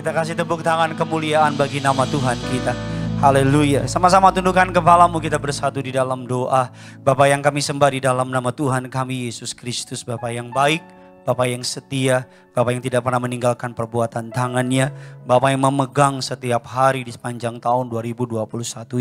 Kita kasih tepuk tangan kemuliaan bagi nama Tuhan kita. Haleluya. Sama-sama tundukkan kepalamu, kita bersatu di dalam doa. Bapa yang kami sembah di dalam nama Tuhan kami Yesus Kristus, Bapa yang baik, Bapa yang setia, Bapa yang tidak pernah meninggalkan perbuatan tangannya, Bapa yang memegang setiap hari di sepanjang tahun 2021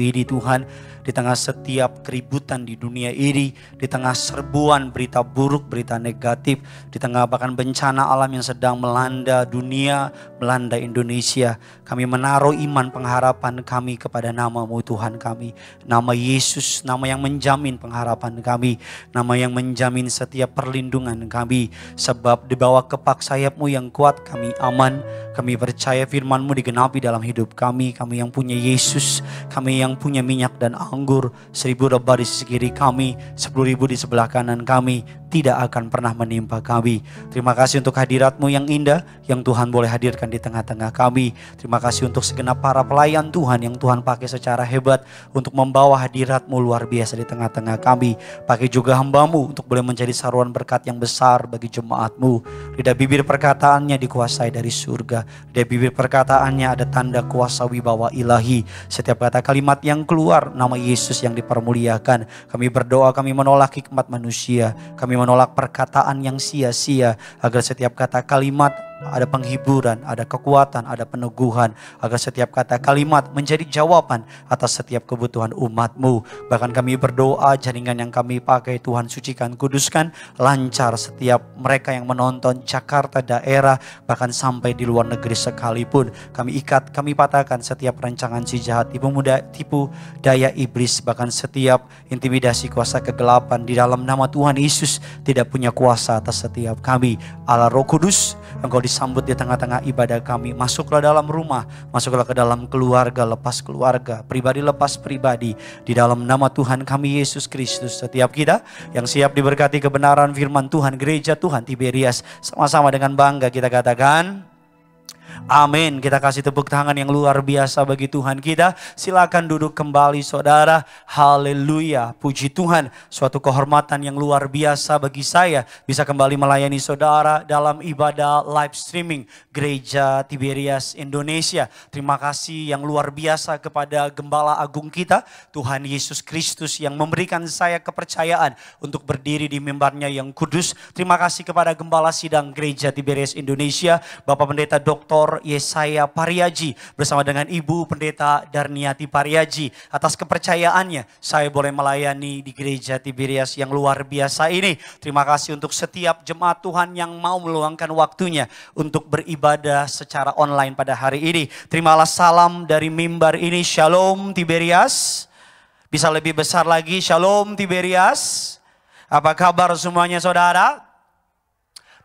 ini Tuhan. Di tengah setiap keributan di dunia ini, di tengah serbuan berita buruk, berita negatif, di tengah bahkan bencana alam yang sedang melanda dunia, melanda Indonesia, kami menaruh iman pengharapan kami kepada nama-Mu Tuhan kami. Nama Yesus, nama yang menjamin pengharapan kami, nama yang menjamin setiap perlindungan kami. Sebab di bawah kepak sayap-Mu yang kuat kami aman. Kami percaya firman-Mu digenapi dalam hidup kami. Kami yang punya Yesus, kami yang punya minyak dan anggur. 1.000 lebah di sisi kiri kami, 10.000 di sebelah kanan kami, tidak akan pernah menimpa kami. Terima kasih untuk hadirat-Mu yang indah, yang Tuhan boleh hadirkan di tengah-tengah kami. Terima kasih untuk segenap para pelayan Tuhan yang Tuhan pakai secara hebat untuk membawa hadirat-Mu luar biasa di tengah-tengah kami. Pakai juga hamba-Mu untuk boleh menjadi saruan berkat yang besar bagi jemaat-Mu. Lidah bibir perkataannya dikuasai dari surga. Lidah bibir perkataannya ada tanda kuasa wibawa ilahi. Setiap kata kalimat yang keluar, nama Yesus yang dipermuliakan. Kami berdoa, kami menolak hikmat manusia. Kami menolak perkataan yang sia-sia, agar setiap kata kalimat ada penghiburan, ada kekuatan, ada peneguhan, agar setiap kata kalimat menjadi jawaban atas setiap kebutuhan umat-Mu. Bahkan kami berdoa jaringan yang kami pakai Tuhan sucikan, kuduskan, lancar setiap mereka yang menonton Jakarta daerah, bahkan sampai di luar negeri sekalipun. Kami ikat, kami patahkan setiap rancangan si jahat, tipu daya iblis, bahkan setiap intimidasi kuasa kegelapan di dalam nama Tuhan Yesus tidak punya kuasa atas setiap kami. Allah Roh Kudus, Engkau disambut di tengah-tengah ibadah kami. Masuklah dalam rumah, masuklah ke dalam keluarga, lepas keluarga, pribadi lepas pribadi. Di dalam nama Tuhan kami Yesus Kristus, setiap kita yang siap diberkati kebenaran firman Tuhan, gereja Tuhan Tiberias, sama-sama dengan bangga kita katakan amin. Kita kasih tepuk tangan yang luar biasa bagi Tuhan kita. Silakan duduk kembali saudara. Haleluya. Puji Tuhan. Suatu kehormatan yang luar biasa bagi saya bisa kembali melayani saudara dalam ibadah live streaming Gereja Tiberias Indonesia. Terima kasih yang luar biasa kepada Gembala Agung kita, Tuhan Yesus Kristus, yang memberikan saya kepercayaan untuk berdiri di mimbarnya yang kudus. Terima kasih kepada Gembala Sidang Gereja Tiberias Indonesia, Bapak Pendeta Dr. Yesaya Pariaji bersama dengan Ibu Pendeta Darniati Pariaji. Atas kepercayaannya saya boleh melayani di Gereja Tiberias yang luar biasa ini. Terima kasih untuk setiap jemaat Tuhan yang mau meluangkan waktunya untuk beribadah secara online pada hari ini. Terimalah salam dari mimbar ini. Shalom Tiberias. Bisa lebih besar lagi, Shalom Tiberias. Apa kabar semuanya saudara?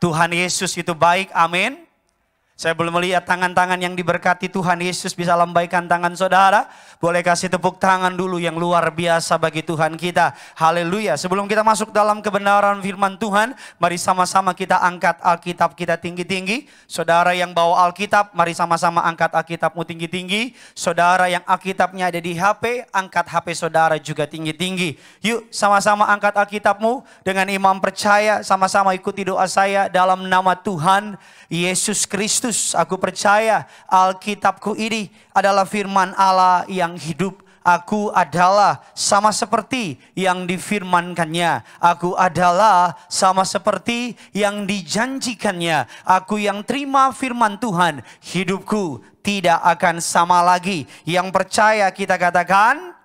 Tuhan Yesus itu baik, amin. Saya belum melihat tangan-tangan yang diberkati Tuhan Yesus, bisa lambaikan tangan saudara. Boleh kasih tepuk tangan dulu yang luar biasa bagi Tuhan kita. Haleluya. Sebelum kita masuk dalam kebenaran firman Tuhan, mari sama-sama kita angkat Alkitab kita tinggi-tinggi. Saudara yang bawa Alkitab, mari sama-sama angkat Alkitabmu tinggi-tinggi. Saudara yang Alkitabnya ada di HP, angkat HP saudara juga tinggi-tinggi. Yuk sama-sama angkat Alkitabmu dengan imam percaya. Sama-sama ikuti doa saya dalam nama Tuhan Yesus Kristus. Aku percaya Alkitabku ini adalah firman Allah yang hidup. Aku adalah sama seperti yang difirmankannya. Aku adalah sama seperti yang dijanjikannya. Aku yang terima firman Tuhan, hidupku tidak akan sama lagi. Yang percaya kita katakan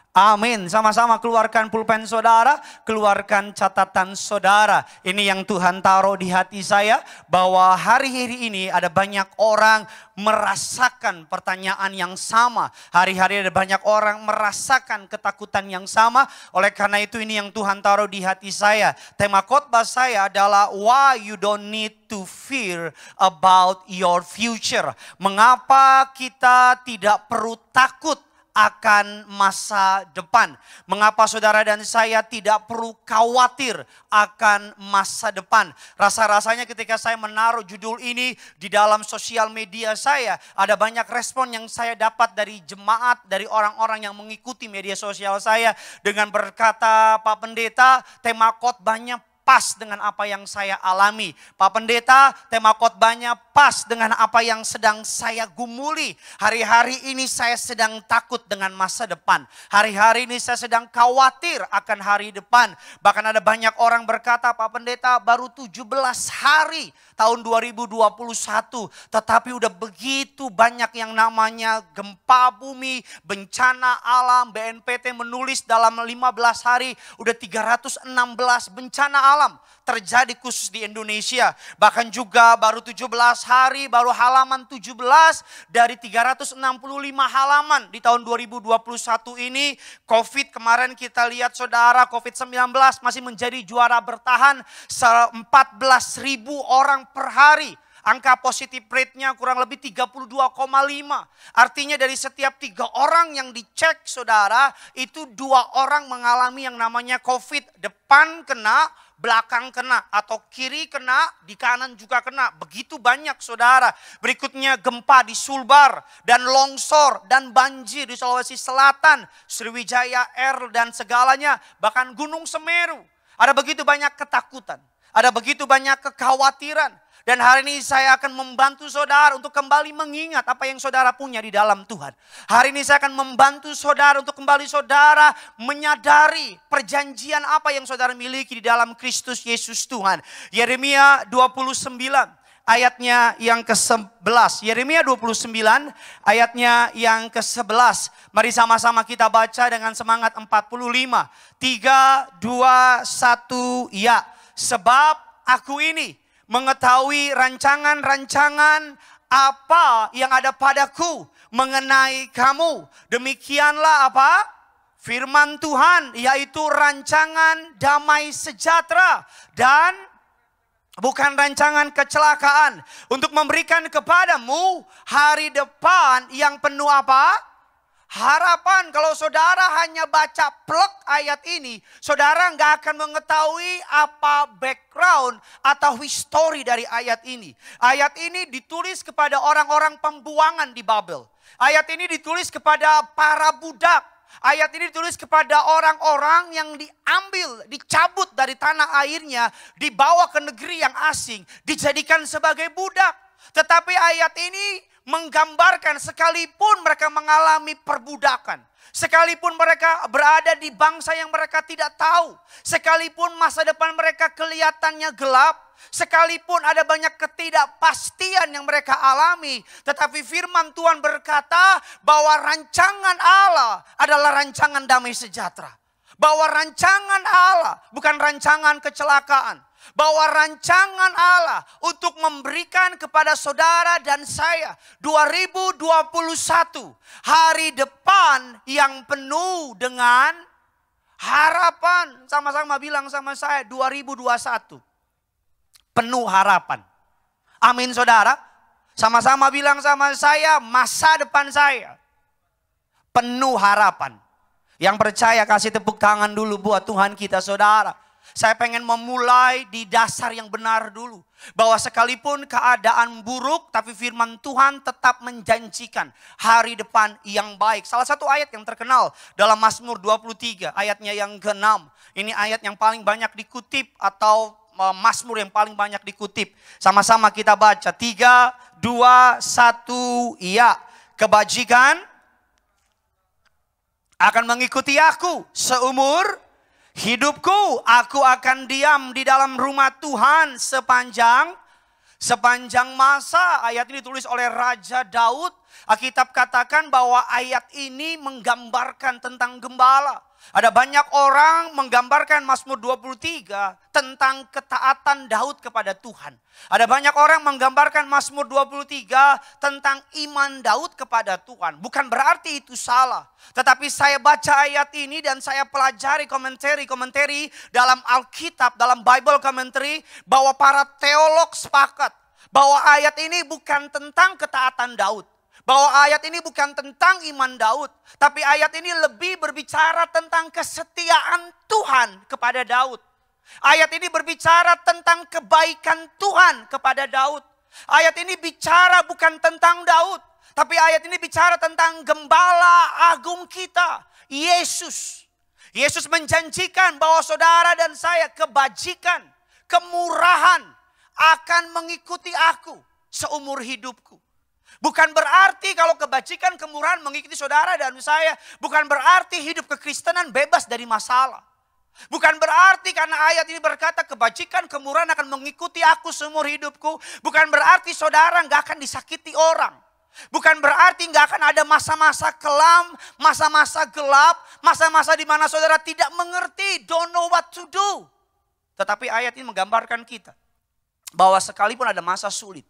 amin. Sama-sama keluarkan pulpen saudara, keluarkan catatan saudara. Ini yang Tuhan taruh di hati saya, bahwa hari-hari ini ada banyak orang merasakan pertanyaan yang sama. Hari-hari ada banyak orang merasakan ketakutan yang sama. Oleh karena itu ini yang Tuhan taruh di hati saya. Tema khotbah saya adalah why you don't need to fear about your future. Mengapa kita tidak perlu takut akan masa depan. Mengapa saudara dan saya tidak perlu khawatir akan masa depan. Rasa-rasanya ketika saya menaruh judul ini di dalam sosial media saya, ada banyak respon yang saya dapat dari jemaat, dari orang-orang yang mengikuti media sosial saya dengan berkata, Pak Pendeta, tema khotbahnya pas dengan apa yang saya alami. Pak Pendeta, tema khotbahnya pas dengan apa yang sedang saya gumuli. Hari-hari ini saya sedang takut dengan masa depan. Hari-hari ini saya sedang khawatir akan hari depan. Bahkan ada banyak orang berkata, Pak Pendeta baru 17 hari tahun 2021. Tetapi udah begitu banyak yang namanya gempa bumi, bencana alam. BNPT menulis dalam 15 hari udah 316 bencana alam terjadi khusus di Indonesia. Bahkan juga baru 17 hari, baru halaman 17 dari 365 halaman di tahun 2021 ini. COVID kemarin kita lihat saudara, COVID-19 masih menjadi juara bertahan 14.000 orang per hari. Angka positif rate-nya kurang lebih 32,5. Artinya dari setiap 3 orang yang dicek saudara, itu 2 orang mengalami yang namanya COVID. Depan kena, belakang kena, atau kiri kena, di kanan juga kena. Begitu banyak saudara. Berikutnya gempa di Sulbar, dan longsor, dan banjir di Sulawesi Selatan, Sriwijaya Air dan segalanya. Bahkan Gunung Semeru. Ada begitu banyak ketakutan. Ada begitu banyak kekhawatiran. Dan hari ini saya akan membantu saudara untuk kembali mengingat apa yang saudara punya di dalam Tuhan. Hari ini saya akan membantu saudara untuk kembali saudara menyadari perjanjian apa yang saudara miliki di dalam Kristus Yesus Tuhan. Yeremia 29 ayatnya yang ke-11. Yeremia 29 ayatnya yang ke-11. Mari sama-sama kita baca dengan semangat 45. 3, 2, 1, ya. Sebab aku ini mengetahui rancangan-rancangan apa yang ada padaku mengenai kamu. Demikianlah apa? Firman Tuhan, yaitu rancangan damai sejahtera dan bukan rancangan kecelakaan. Untuk memberikan kepadamu hari depan yang penuh apa? Harapan. Kalau saudara hanya baca plek ayat ini, saudara nggak akan mengetahui apa background atau history dari ayat ini. Ayat ini ditulis kepada orang-orang pembuangan di Babel. Ayat ini ditulis kepada para budak. Ayat ini ditulis kepada orang-orang yang diambil, dicabut dari tanah airnya, dibawa ke negeri yang asing, dijadikan sebagai budak. Tetapi ayat ini menggambarkan sekalipun mereka mengalami perbudakan, sekalipun mereka berada di bangsa yang mereka tidak tahu, sekalipun masa depan mereka kelihatannya gelap, sekalipun ada banyak ketidakpastian yang mereka alami, tetapi firman Tuhan berkata bahwa rancangan Allah adalah rancangan damai sejahtera. Bahwa rancangan Allah bukan rancangan kecelakaan. Bahwa rancangan Allah untuk memberikan kepada saudara dan saya 2021 hari depan yang penuh dengan harapan. Sama-sama bilang sama saya 2021 penuh harapan. Amin saudara. Sama-sama bilang sama saya masa depan saya penuh harapan. Yang percaya kasih tepuk tangan dulu buat Tuhan kita saudara. Saya pengen memulai di dasar yang benar dulu. Bahwa sekalipun keadaan buruk, tapi firman Tuhan tetap menjanjikan hari depan yang baik. Salah satu ayat yang terkenal dalam Mazmur 23, ayatnya yang ke-6. Ini ayat yang paling banyak dikutip atau Mazmur yang paling banyak dikutip. Sama-sama kita baca. 3, 2, 1, iya. Kebajikan akan mengikuti aku seumur hidupku. Aku akan diam di dalam rumah Tuhan sepanjang masa. Ayat ini ditulis oleh Raja Daud. Alkitab katakan bahwa ayat ini menggambarkan tentang gembala. Ada banyak orang menggambarkan Mazmur 23 tentang ketaatan Daud kepada Tuhan. Ada banyak orang menggambarkan Mazmur 23 tentang iman Daud kepada Tuhan. Bukan berarti itu salah. Tetapi saya baca ayat ini dan saya pelajari komentari dalam Alkitab, dalam Bible commentary, bahwa para teolog sepakat bahwa ayat ini bukan tentang ketaatan Daud. Bahwa ayat ini bukan tentang iman Daud. Tapi ayat ini lebih berbicara tentang kesetiaan Tuhan kepada Daud. Ayat ini berbicara tentang kebaikan Tuhan kepada Daud. Ayat ini bicara bukan tentang Daud. Tapi ayat ini bicara tentang gembala agung kita, Yesus. Yesus menjanjikan bahwa saudara dan saya kebajikan kemurahan akan mengikuti aku seumur hidupku. Bukan berarti kalau kebajikan kemurahan mengikuti saudara dan saya. Bukan berarti hidup kekristenan bebas dari masalah. Bukan berarti karena ayat ini berkata kebajikan kemurahan akan mengikuti aku seumur hidupku. Bukan berarti saudara nggak akan disakiti orang. Bukan berarti nggak akan ada masa-masa kelam, masa-masa gelap, masa-masa di mana saudara tidak mengerti, don't know what to do. Tetapi ayat ini menggambarkan kita bahwa sekalipun ada masa sulit,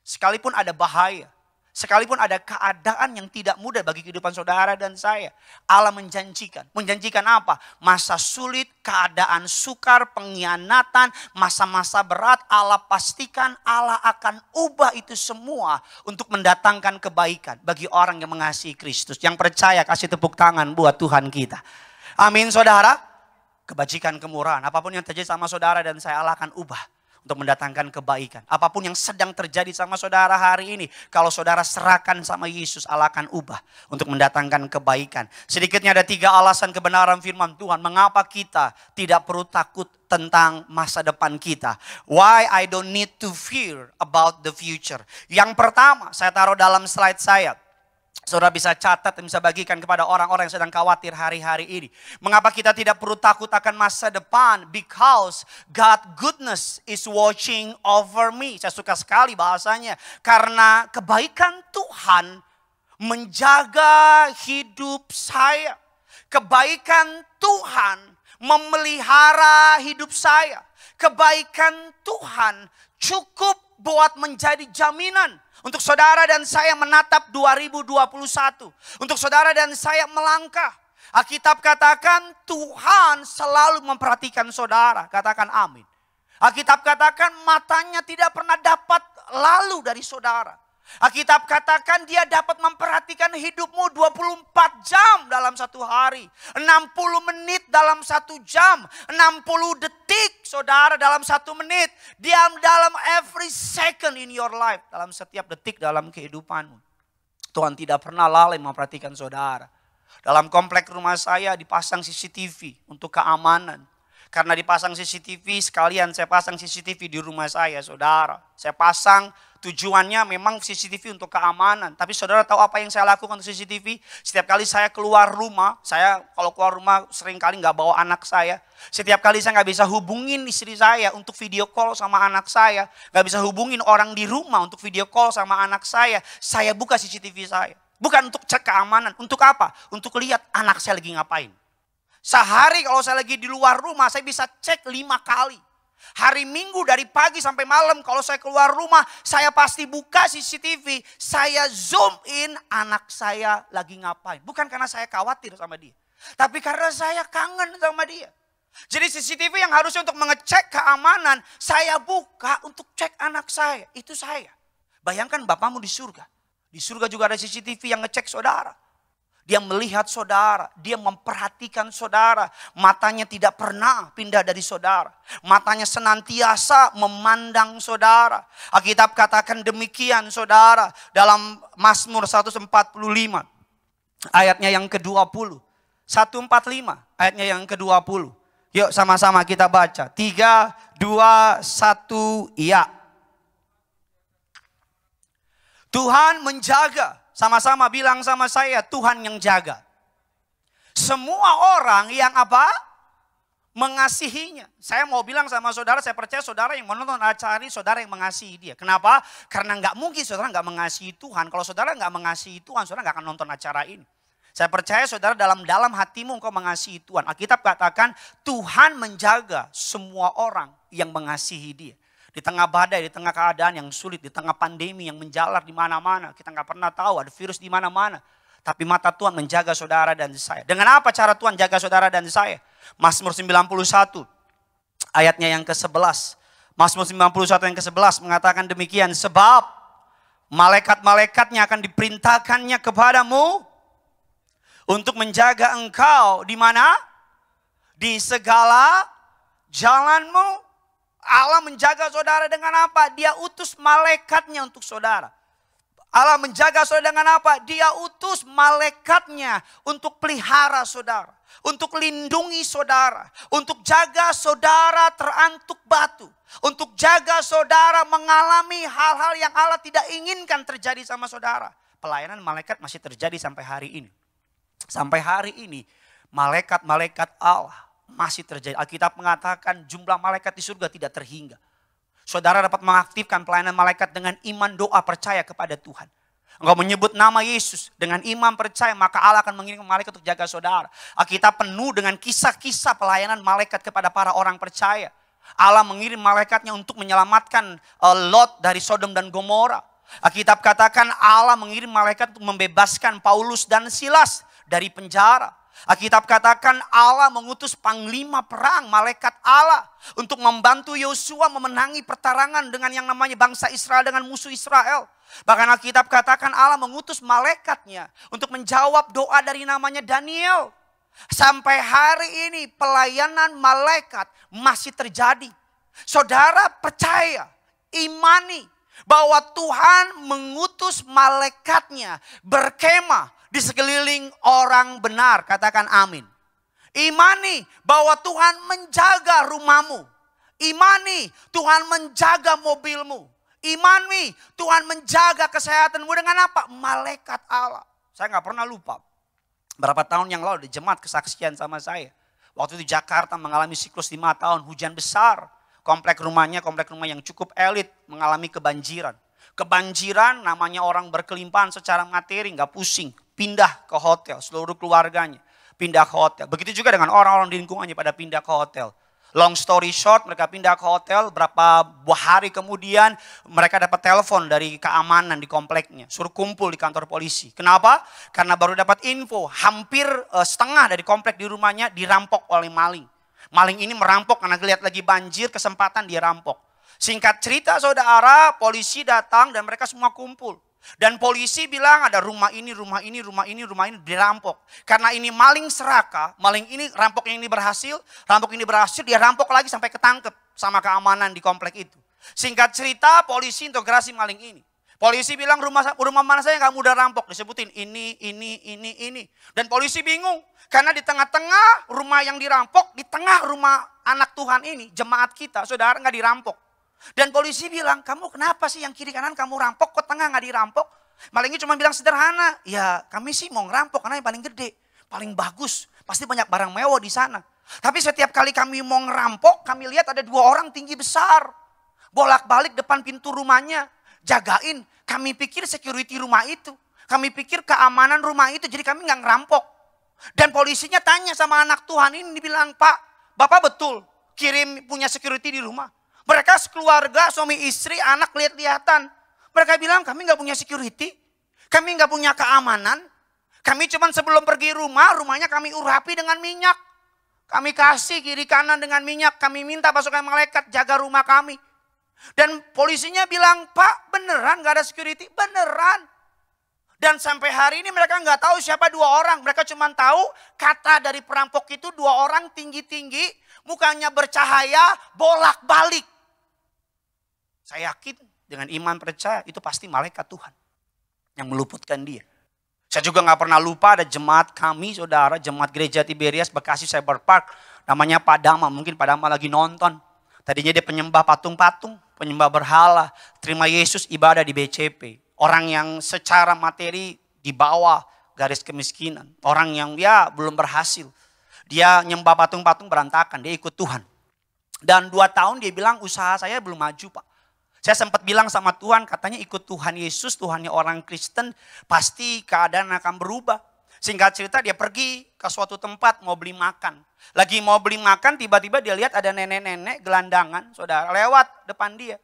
sekalipun ada bahaya, sekalipun ada keadaan yang tidak mudah bagi kehidupan saudara dan saya, Allah menjanjikan. Menjanjikan apa? Masa sulit, keadaan sukar, pengkhianatan, masa-masa berat, Allah pastikan Allah akan ubah itu semua untuk mendatangkan kebaikan bagi orang yang mengasihi Kristus. Yang percaya kasih tepuk tangan buat Tuhan kita. Amin saudara. Kebajikan kemurahan, apapun yang terjadi sama saudara dan saya, Allah akan ubah untuk mendatangkan kebaikan. Apapun yang sedang terjadi sama saudara hari ini, kalau saudara serahkan sama Yesus, Allah akan ubah untuk mendatangkan kebaikan. Sedikitnya ada 3 alasan kebenaran firman Tuhan. Mengapa kita tidak perlu takut tentang masa depan kita. Why I don't need to fear about the future. Yang pertama, saya taruh dalam slide saya. Saudara bisa catat dan bisa bagikan kepada orang-orang yang sedang khawatir hari-hari ini. Mengapa kita tidak perlu takut akan masa depan? Because God goodness is watching over me. Saya suka sekali bahasanya. Karena kebaikan Tuhan menjaga hidup saya. Kebaikan Tuhan memelihara hidup saya. Kebaikan Tuhan cukup buat menjadi jaminan untuk saudara dan saya menatap 2021. Untuk saudara dan saya melangkah. Alkitab katakan Tuhan selalu memperhatikan saudara. Katakan amin. Alkitab katakan matanya tidak pernah dapat lalu dari saudara. Alkitab katakan dia dapat memperhatikan hidupmu 24 jam dalam satu hari. 60 menit dalam 1 jam. 60 detik saudara dalam 1 menit. Dia dalam every second in your life. Dalam setiap detik dalam kehidupanmu. Tuhan tidak pernah lalai memperhatikan saudara. Dalam komplek rumah saya dipasang CCTV untuk keamanan. Karena dipasang CCTV sekalian saya pasang CCTV di rumah saya saudara. Saya pasang tujuannya memang CCTV untuk keamanan. Tapi saudara tahu apa yang saya lakukan untuk CCTV? Setiap kali saya keluar rumah, saya kalau keluar rumah sering kali nggak bawa anak saya. Setiap kali saya nggak bisa hubungin istri saya untuk video call sama anak saya. Nggak bisa hubungin orang di rumah untuk video call sama anak saya. Saya buka CCTV saya. Bukan untuk cek keamanan. Untuk apa? Untuk lihat anak saya lagi ngapain. Sehari kalau saya lagi di luar rumah saya bisa cek 5 kali. Hari Minggu dari pagi sampai malam kalau saya keluar rumah saya pasti buka CCTV. Saya zoom in anak saya lagi ngapain. Bukan karena saya khawatir sama dia. Tapi karena saya kangen sama dia. Jadi CCTV yang harusnya untuk mengecek keamanan saya buka untuk cek anak saya. Itu saya. Bayangkan Bapamu di surga. Di surga juga ada CCTV yang ngecek saudara. Dia melihat saudara, dia memperhatikan saudara. Matanya tidak pernah pindah dari saudara. Matanya senantiasa memandang saudara. Alkitab katakan demikian saudara. Dalam Mazmur 145 ayatnya yang ke-20. 145 ayatnya yang ke-20. Yuk sama-sama kita baca. 3, 2, 1, ya. Tuhan menjaga. Sama-sama bilang sama saya, Tuhan yang jaga. Semua orang yang apa? Mengasihinya. Saya mau bilang sama saudara, saya percaya saudara yang menonton acara ini, saudara yang mengasihi dia. Kenapa? Karena nggak mungkin saudara nggak mengasihi Tuhan. Kalau saudara nggak mengasihi Tuhan, saudara nggak akan nonton acara ini. Saya percaya saudara dalam hatimu engkau mengasihi Tuhan. Alkitab katakan Tuhan menjaga semua orang yang mengasihi dia. Di tengah badai, di tengah keadaan yang sulit, di tengah pandemi yang menjalar di mana-mana. Kita nggak pernah tahu ada virus di mana-mana. Tapi mata Tuhan menjaga saudara dan saya. Dengan apa cara Tuhan jaga saudara dan saya? Mazmur 91 ayatnya yang ke-11. Mazmur 91 yang ke-11 mengatakan demikian. Sebab malaikat-malaikatnya akan diperintahkannya kepadamu untuk menjaga engkau di mana? Di segala jalanmu. Allah menjaga saudara dengan apa? Dia utus malaikatnya untuk saudara. Allah menjaga saudara dengan apa? Dia utus malaikatnya untuk pelihara saudara. untuk lindungi saudara, untuk jaga saudara terantuk batu, untuk jaga saudara mengalami hal-hal yang Allah tidak inginkan terjadi sama saudara. Pelayanan malaikat masih terjadi sampai hari ini. Sampai hari ini malaikat-malaikat Allah masih terjadi. Alkitab mengatakan jumlah malaikat di surga tidak terhingga. Saudara dapat mengaktifkan pelayanan malaikat dengan iman, doa, percaya kepada Tuhan. Engkau menyebut nama Yesus dengan iman percaya, maka Allah akan mengirimkan malaikat untuk jaga saudara. Alkitab penuh dengan kisah-kisah pelayanan malaikat kepada para orang percaya. Allah mengirim malaikatnya untuk menyelamatkan Lot dari Sodom dan Gomora. Alkitab katakan Allah mengirim malaikat untuk membebaskan Paulus dan Silas dari penjara. Alkitab katakan Allah mengutus panglima perang malaikat Allah untuk membantu Yosua memenangi pertarangan dengan yang namanya bangsa Israel dengan musuh Israel. Bahkan Alkitab katakan Allah mengutus malaikatnya untuk menjawab doa dari namanya Daniel. Sampai hari ini pelayanan malaikat masih terjadi. Saudara percaya, imani bahwa Tuhan mengutus malaikatnya berkemah di sekeliling orang benar. Katakan amin. Imani bahwa Tuhan menjaga rumahmu. Imani Tuhan menjaga mobilmu. Imani Tuhan menjaga kesehatanmu dengan apa? Malaikat Allah. Saya gak pernah lupa. Berapa tahun yang lalu di jemaat kesaksian sama saya. Waktu itu Jakarta mengalami siklus 5 tahun hujan besar. Komplek rumah yang cukup elit mengalami kebanjiran. Kebanjiran namanya orang berkelimpahan secara materi, gak pusing. Pindah ke hotel, seluruh keluarganya pindah ke hotel. Begitu juga dengan orang-orang di lingkungannya pada pindah ke hotel. Long story short, mereka pindah ke hotel, berapa hari kemudian mereka dapat telepon dari keamanan di kompleknya. Suruh kumpul di kantor polisi. Kenapa? Karena baru dapat info, hampir setengah dari komplek di rumahnya dirampok oleh maling. Maling ini merampok karena lihat lagi banjir, kesempatan dia rampok. Singkat cerita saudara, polisi datang dan mereka semua kumpul. Dan polisi bilang ada rumah ini dirampok. Karena ini maling serakah, maling ini rampok ini berhasil, dia rampok lagi sampai ketangkep sama keamanan di komplek itu. Singkat cerita polisi integrasi maling ini. Polisi bilang rumah mana saya yang kamu udah rampok, disebutin ini. Dan polisi bingung karena di tengah-tengah rumah yang dirampok, di tengah rumah anak Tuhan ini, jemaat kita, saudara nggak dirampok. Dan polisi bilang, kamu kenapa sih yang kiri kanan kamu rampok, kok tengah gak dirampok? Malingnya cuma bilang sederhana, ya kami sih mau ngerampok karena yang paling gede, paling bagus, pasti banyak barang mewah di sana. Tapi setiap kali kami mau ngerampok, kami lihat ada 2 orang tinggi besar, bolak-balik depan pintu rumahnya, jagain. Kami pikir security rumah itu, kami pikir keamanan rumah itu, jadi kami gak ngerampok. Dan polisinya tanya sama anak Tuhan ini, bilang, Pak, Bapak betul kirim punya security di rumah? Mereka sekeluarga, suami istri, anak lihat-lihatan. Mereka bilang kami gak punya security. Kami gak punya keamanan. Kami cuma sebelum pergi rumahnya kami urapi dengan minyak. Kami kasih kiri kanan dengan minyak. Kami minta pasukan malaikat jaga rumah kami. Dan polisinya bilang, Pak beneran gak ada security? Beneran. Dan sampai hari ini mereka gak tahu siapa 2 orang. Mereka cuma tahu kata dari perampok itu 2 orang tinggi-tinggi. Mukanya bercahaya, bolak-balik. Saya yakin dengan iman percaya itu pasti malaikat Tuhan yang meluputkan dia. Saya juga gak pernah lupa ada jemaat kami saudara, jemaat gereja Tiberias Bekasi Cyber Park. Namanya Pak Dama, mungkin Pak Dama lagi nonton. Tadinya dia penyembah patung-patung, penyembah berhala, terima Yesus ibadah di BCP. Orang yang secara materi di bawah garis kemiskinan. Orang yang ya belum berhasil. Dia nyembah patung-patung berantakan, dia ikut Tuhan. Dan 2 tahun dia bilang usaha saya belum maju Pak. Saya sempat bilang sama Tuhan, katanya ikut Tuhan Yesus, Tuhannya orang Kristen, pasti keadaan akan berubah. Singkat cerita dia pergi ke suatu tempat mau beli makan. Lagi mau beli makan, tiba-tiba dia lihat ada nenek-nenek gelandangan, saudara, lewat depan dia.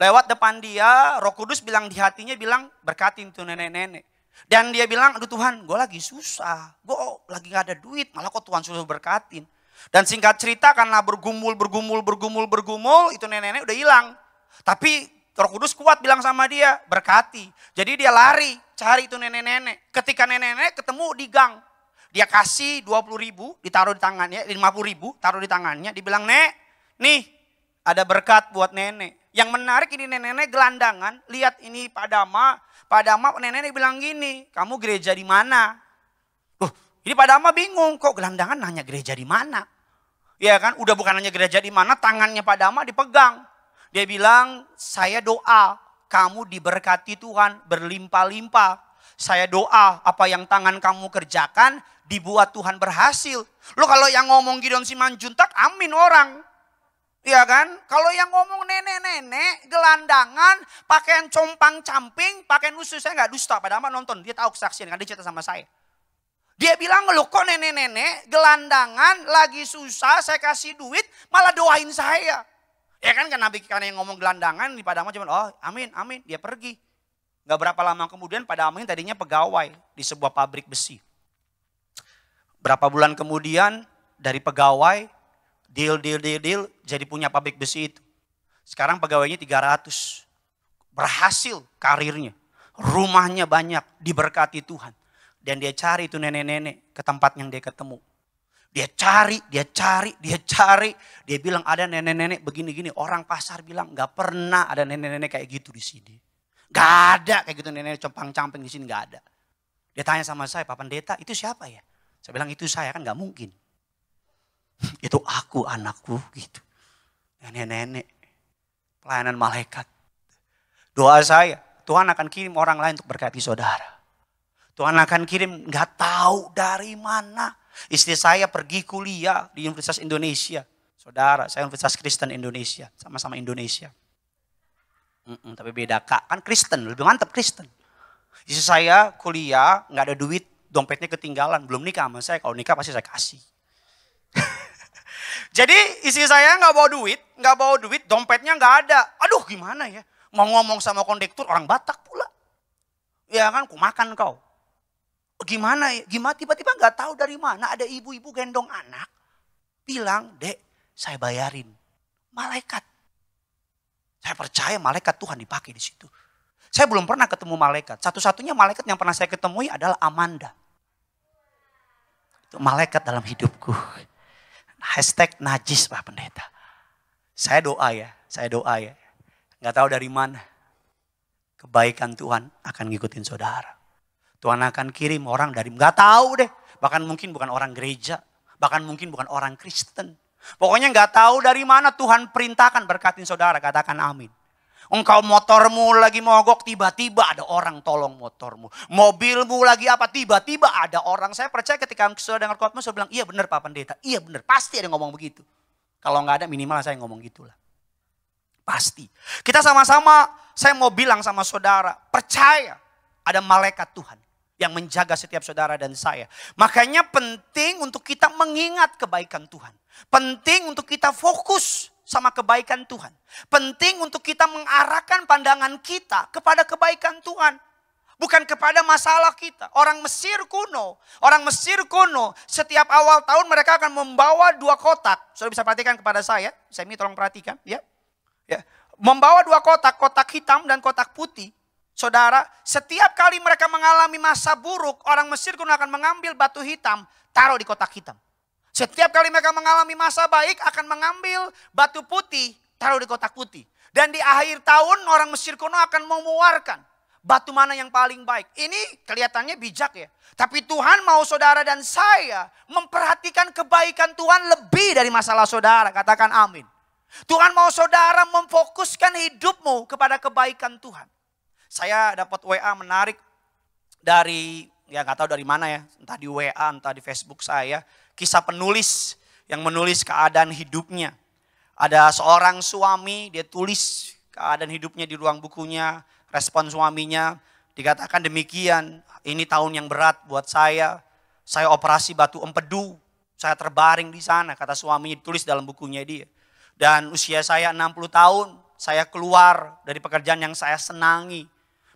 Lewat depan dia, Roh Kudus bilang di hatinya, bilang berkatin tuh nenek-nenek. Dan dia bilang, aduh Tuhan, gue lagi susah, gue lagi gak ada duit, malah kok Tuhan suruh berkatin. Dan singkat cerita karena bergumul, itu nenek-nenek udah hilang. Tapi Roh Kudus kuat bilang sama dia, berkati. Jadi dia lari, cari itu nenek-nenek. Ketika nenek-nenek ketemu di gang. Dia kasih 20.000, ditaruh di tangannya, 50.000, taruh di tangannya. Dibilang, Nek, nih ada berkat buat nenek. Yang menarik ini nenek-nenek gelandangan, lihat ini Pak Dama nenek-nenek bilang gini, kamu gereja di mana? Ini Pak Dama bingung, kok gelandangan nanya gereja di mana? Ya kan, udah bukan hanya gereja di mana, tangannya Pak Dama dipegang. Dia bilang, saya doa, kamu diberkati Tuhan berlimpah-limpah. Saya doa, apa yang tangan kamu kerjakan, dibuat Tuhan berhasil. Lo kalau yang ngomong Gideon Simanjuntak, amin orang. Iya kan? Kalau yang ngomong nenek-nenek, gelandangan, pakaian compang-camping, pakaian khusus, saya nggak dusta. Padahal nonton, dia tahu kesaksian, kan dia cerita sama saya. Dia bilang, loh kok nenek-nenek, gelandangan, lagi susah, saya kasih duit, malah doain saya. Ya kan, karena yang ngomong gelandangan, di Padama cuma, oh amin, amin, dia pergi. Gak berapa lama kemudian Padama tadinya pegawai di sebuah pabrik besi. Berapa bulan kemudian, dari pegawai, deal, jadi punya pabrik besi itu. Sekarang pegawainya 300. Berhasil karirnya. Rumahnya banyak, diberkati Tuhan. Dan dia cari itu nenek-nenek ke tempat yang dia ketemu. Dia cari. Dia bilang ada nenek-nenek begini-gini. Orang pasar bilang gak pernah ada nenek-nenek kayak gitu di sini. Gak ada kayak gitu nenek-nenek compang-camping di sini, gak ada. Dia tanya sama saya, Pak Pendeta itu siapa ya? Saya bilang itu saya, kan gak mungkin. Itu aku, anakku gitu. Nenek-nenek, pelayanan malaikat. Doa saya, Tuhan akan kirim orang lain untuk berkati saudara. Tuhan akan kirim gak tahu dari mana. Istri saya pergi kuliah di Universitas Indonesia. Saudara, saya Universitas Kristen Indonesia. Sama-sama Indonesia. Tapi beda kak, kan Kristen, lebih mantap Kristen. Istri saya kuliah, gak ada duit, dompetnya ketinggalan. Belum nikah sama saya, kalau nikah pasti saya kasih. Jadi istri saya gak bawa duit, dompetnya gak ada. Aduh gimana ya, mau ngomong sama kondektur orang Batak pula. Ya kan, ku makan kau. Gimana ya, tiba-tiba gak tahu dari mana ada ibu-ibu gendong anak. Bilang, Dek saya bayarin. Malaikat. Saya percaya malaikat Tuhan dipakai di situ. Saya belum pernah ketemu malaikat. Satu-satunya malaikat yang pernah saya ketemui adalah Amanda. Itu malaikat dalam hidupku. #najis Pak Pendeta. Saya doa ya. Gak tahu dari mana. Kebaikan Tuhan akan ngikutin saudara. Tuhan akan kirim orang dari, gak tahu deh. Bahkan mungkin bukan orang gereja. Bahkan mungkin bukan orang Kristen. Pokoknya gak tahu dari mana Tuhan perintahkan berkatin saudara. Katakan amin. Engkau motormu lagi mogok, tiba-tiba ada orang tolong motormu. Mobilmu lagi apa, tiba-tiba ada orang. Saya percaya ketika saudara dengar khotbah, saya bilang, iya benar Pak Pendeta. Iya benar, pasti ada yang ngomong begitu. Kalau gak ada minimal saya ngomong gitulah. Pasti. Kita sama-sama, saya mau bilang sama saudara, percaya ada malaikat Tuhan yang menjaga setiap saudara dan saya. Makanya penting untuk kita mengingat kebaikan Tuhan. Penting untuk kita fokus sama kebaikan Tuhan. Penting untuk kita mengarahkan pandangan kita kepada kebaikan Tuhan. Bukan kepada masalah kita. Orang Mesir kuno setiap awal tahun mereka akan membawa 2 kotak. Saudara bisa perhatikan kepada saya. Semi tolong perhatikan ya. Membawa 2 kotak, kotak hitam dan kotak putih. Saudara, setiap kali mereka mengalami masa buruk, orang Mesir kuno akan mengambil batu hitam, taruh di kotak hitam. Setiap kali mereka mengalami masa baik, akan mengambil batu putih, taruh di kotak putih. Dan di akhir tahun, orang Mesir kuno akan mengeluarkan batu mana yang paling baik. Ini kelihatannya bijak ya. Tapi Tuhan mau saudara dan saya memperhatikan kebaikan Tuhan lebih dari masalah saudara. Katakan amin. Tuhan mau saudara memfokuskan hidupmu kepada kebaikan Tuhan. Saya dapat WA menarik dari, ya gak tahu dari mana ya, entah di WA, entah di Facebook saya. Kisah penulis yang menulis keadaan hidupnya. Ada seorang suami, dia tulis keadaan hidupnya di ruang bukunya. Respon suaminya dikatakan demikian, ini tahun yang berat buat saya. Saya operasi batu empedu, saya terbaring di sana, kata suaminya ditulis dalam bukunya dia. Dan usia saya 60 tahun, saya keluar dari pekerjaan yang saya senangi.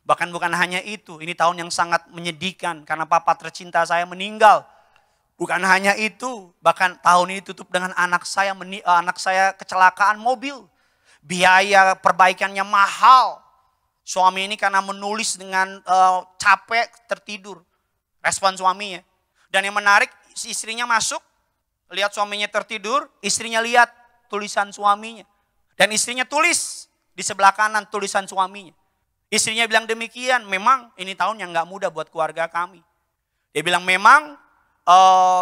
Bahkan bukan hanya itu, ini tahun yang sangat menyedihkan karena papa tercinta saya meninggal. Bukan hanya itu, bahkan tahun ini tutup dengan anak saya kecelakaan mobil. Biaya perbaikannya mahal. Suami ini karena menulis dengan capek tertidur. Respon suaminya. Dan yang menarik, istrinya masuk, lihat suaminya tertidur, istrinya lihat tulisan suaminya. Dan istrinya tulis di sebelah kanan tulisan suaminya. Istrinya bilang demikian, memang ini tahun yang gak mudah buat keluarga kami. Dia bilang memang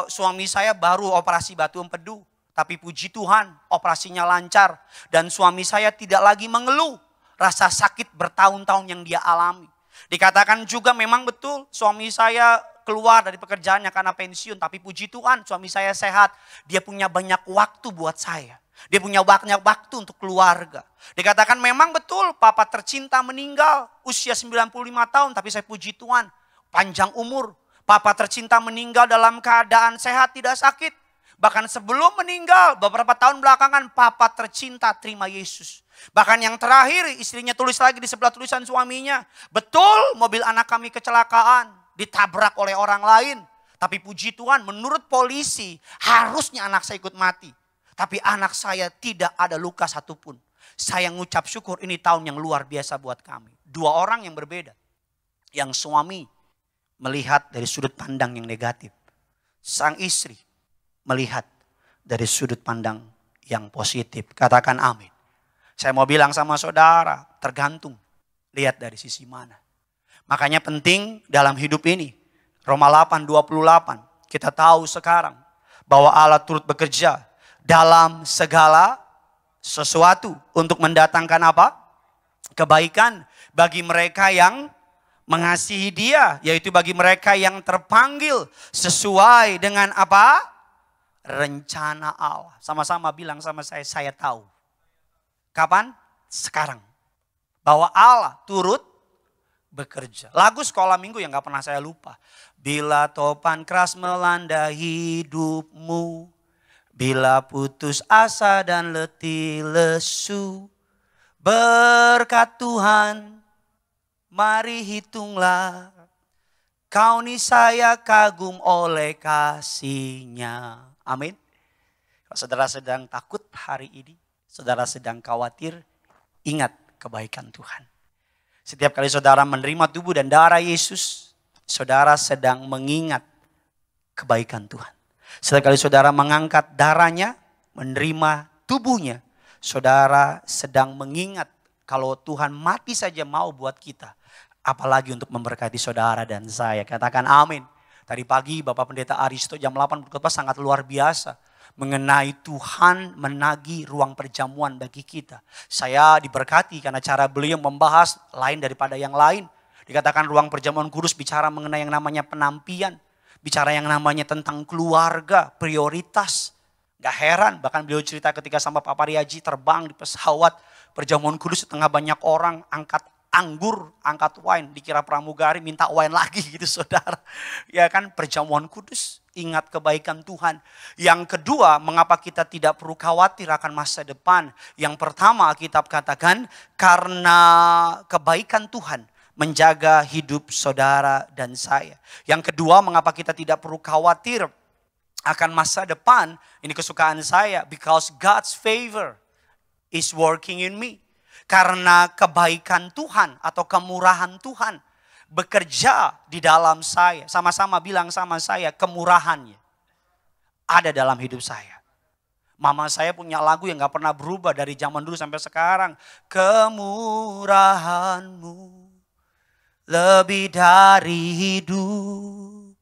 suami saya baru operasi batu empedu. Tapi puji Tuhan operasinya lancar. Dan suami saya tidak lagi mengeluh rasa sakit bertahun-tahun yang dia alami. Dikatakan juga memang betul suami saya keluar dari pekerjaannya karena pensiun. Tapi puji Tuhan suami saya sehat. Dia punya banyak waktu buat saya. Dia punya banyak waktu untuk keluarga. Dikatakan memang betul papa tercinta meninggal usia 95 tahun. Tapi saya puji Tuhan panjang umur. Papa tercinta meninggal dalam keadaan sehat tidak sakit. Bahkan sebelum meninggal beberapa tahun belakangan papa tercinta terima Yesus. Bahkan yang terakhir istrinya tulis lagi di sebelah tulisan suaminya. Betul mobil anak kami kecelakaan. Ditabrak oleh orang lain. Tapi puji Tuhan menurut polisi harusnya anak saya ikut mati. Tapi anak saya tidak ada luka satupun. Saya ngucap syukur ini tahun yang luar biasa buat kami. Dua orang yang berbeda. Yang suami melihat dari sudut pandang yang negatif. Sang istri melihat dari sudut pandang yang positif. Katakan amin. Saya mau bilang sama saudara, tergantung lihat dari sisi mana. Makanya penting dalam hidup ini. Roma 8:28 kita tahu sekarang bahwa Allah turut bekerja dalam segala sesuatu untuk mendatangkan apa? Kebaikan bagi mereka yang mengasihi Dia, yaitu bagi mereka yang terpanggil sesuai dengan apa? Rencana Allah. Sama-sama bilang sama saya tahu. Kapan? Sekarang. Bahwa Allah turut bekerja. Lagu sekolah minggu yang gak pernah saya lupa. Bila topan keras melanda hidupmu, bila putus asa dan letih lesu, berkat Tuhan, mari hitunglah. Kau niscaya kagum oleh kasih-Nya. Amin. Kalau saudara sedang takut hari ini, saudara sedang khawatir, ingat kebaikan Tuhan. Setiap kali saudara menerima tubuh dan darah Yesus, saudara sedang mengingat kebaikan Tuhan. Setiap kali saudara mengangkat darahnya, menerima tubuhnya, saudara sedang mengingat kalau Tuhan mati saja mau buat kita. Apalagi untuk memberkati saudara dan saya. Katakan amin. Tadi pagi Bapak Pendeta Aristo jam 8 berkhotbah sangat luar biasa. Mengenai Tuhan menagih ruang perjamuan bagi kita. Saya diberkati karena cara beliau membahas lain daripada yang lain. Dikatakan ruang perjamuan kudus bicara mengenai yang namanya penampian. Bicara yang namanya tentang keluarga, prioritas. Gak heran bahkan beliau cerita ketika sama Pak Pariaji terbang di pesawat perjamuan kudus di tengah banyak orang angkat anggur, angkat wine, dikira pramugari minta wine lagi gitu saudara. Ya kan perjamuan kudus, ingat kebaikan Tuhan. Yang kedua, mengapa kita tidak perlu khawatir akan masa depan. Yang pertama Alkitab katakan karena kebaikan Tuhan menjaga hidup saudara dan saya. Yang kedua, mengapa kita tidak perlu khawatir akan masa depan. Ini kesukaan saya, because God's favor is working in me. Karena kebaikan Tuhan atau kemurahan Tuhan bekerja di dalam saya. Sama-sama bilang sama saya, kemurahannya ada dalam hidup saya. Mama saya punya lagu yang gak pernah berubah dari zaman dulu sampai sekarang. Kemurahanmu lebih dari hidup.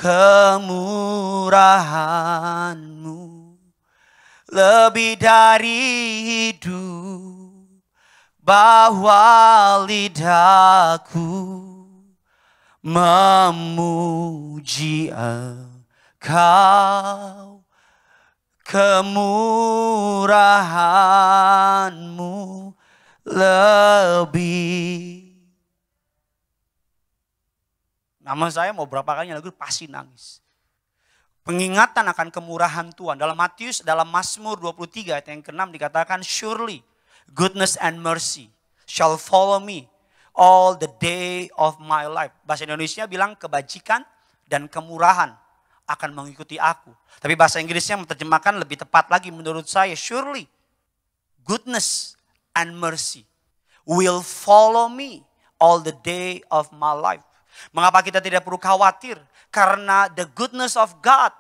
Kemurahanmu lebih dari hidup. Bahwa lidahku memuji Engkau, kemurahan-Mu lebih. Nama saya mau berapa kali lagu pasti nangis. Pengingatan akan kemurahan Tuhan. Dalam Matius, dalam Mazmur 23 ayat yang ke-6 dikatakan, surely goodness and mercy shall follow me all the day of my life. Bahasa Indonesia bilang kebajikan dan kemurahan akan mengikuti aku. Tapi bahasa Inggrisnya menerjemahkan lebih tepat lagi menurut saya. Surely goodness and mercy will follow me all the day of my life. Mengapa kita tidak perlu khawatir? Karena the goodness of God,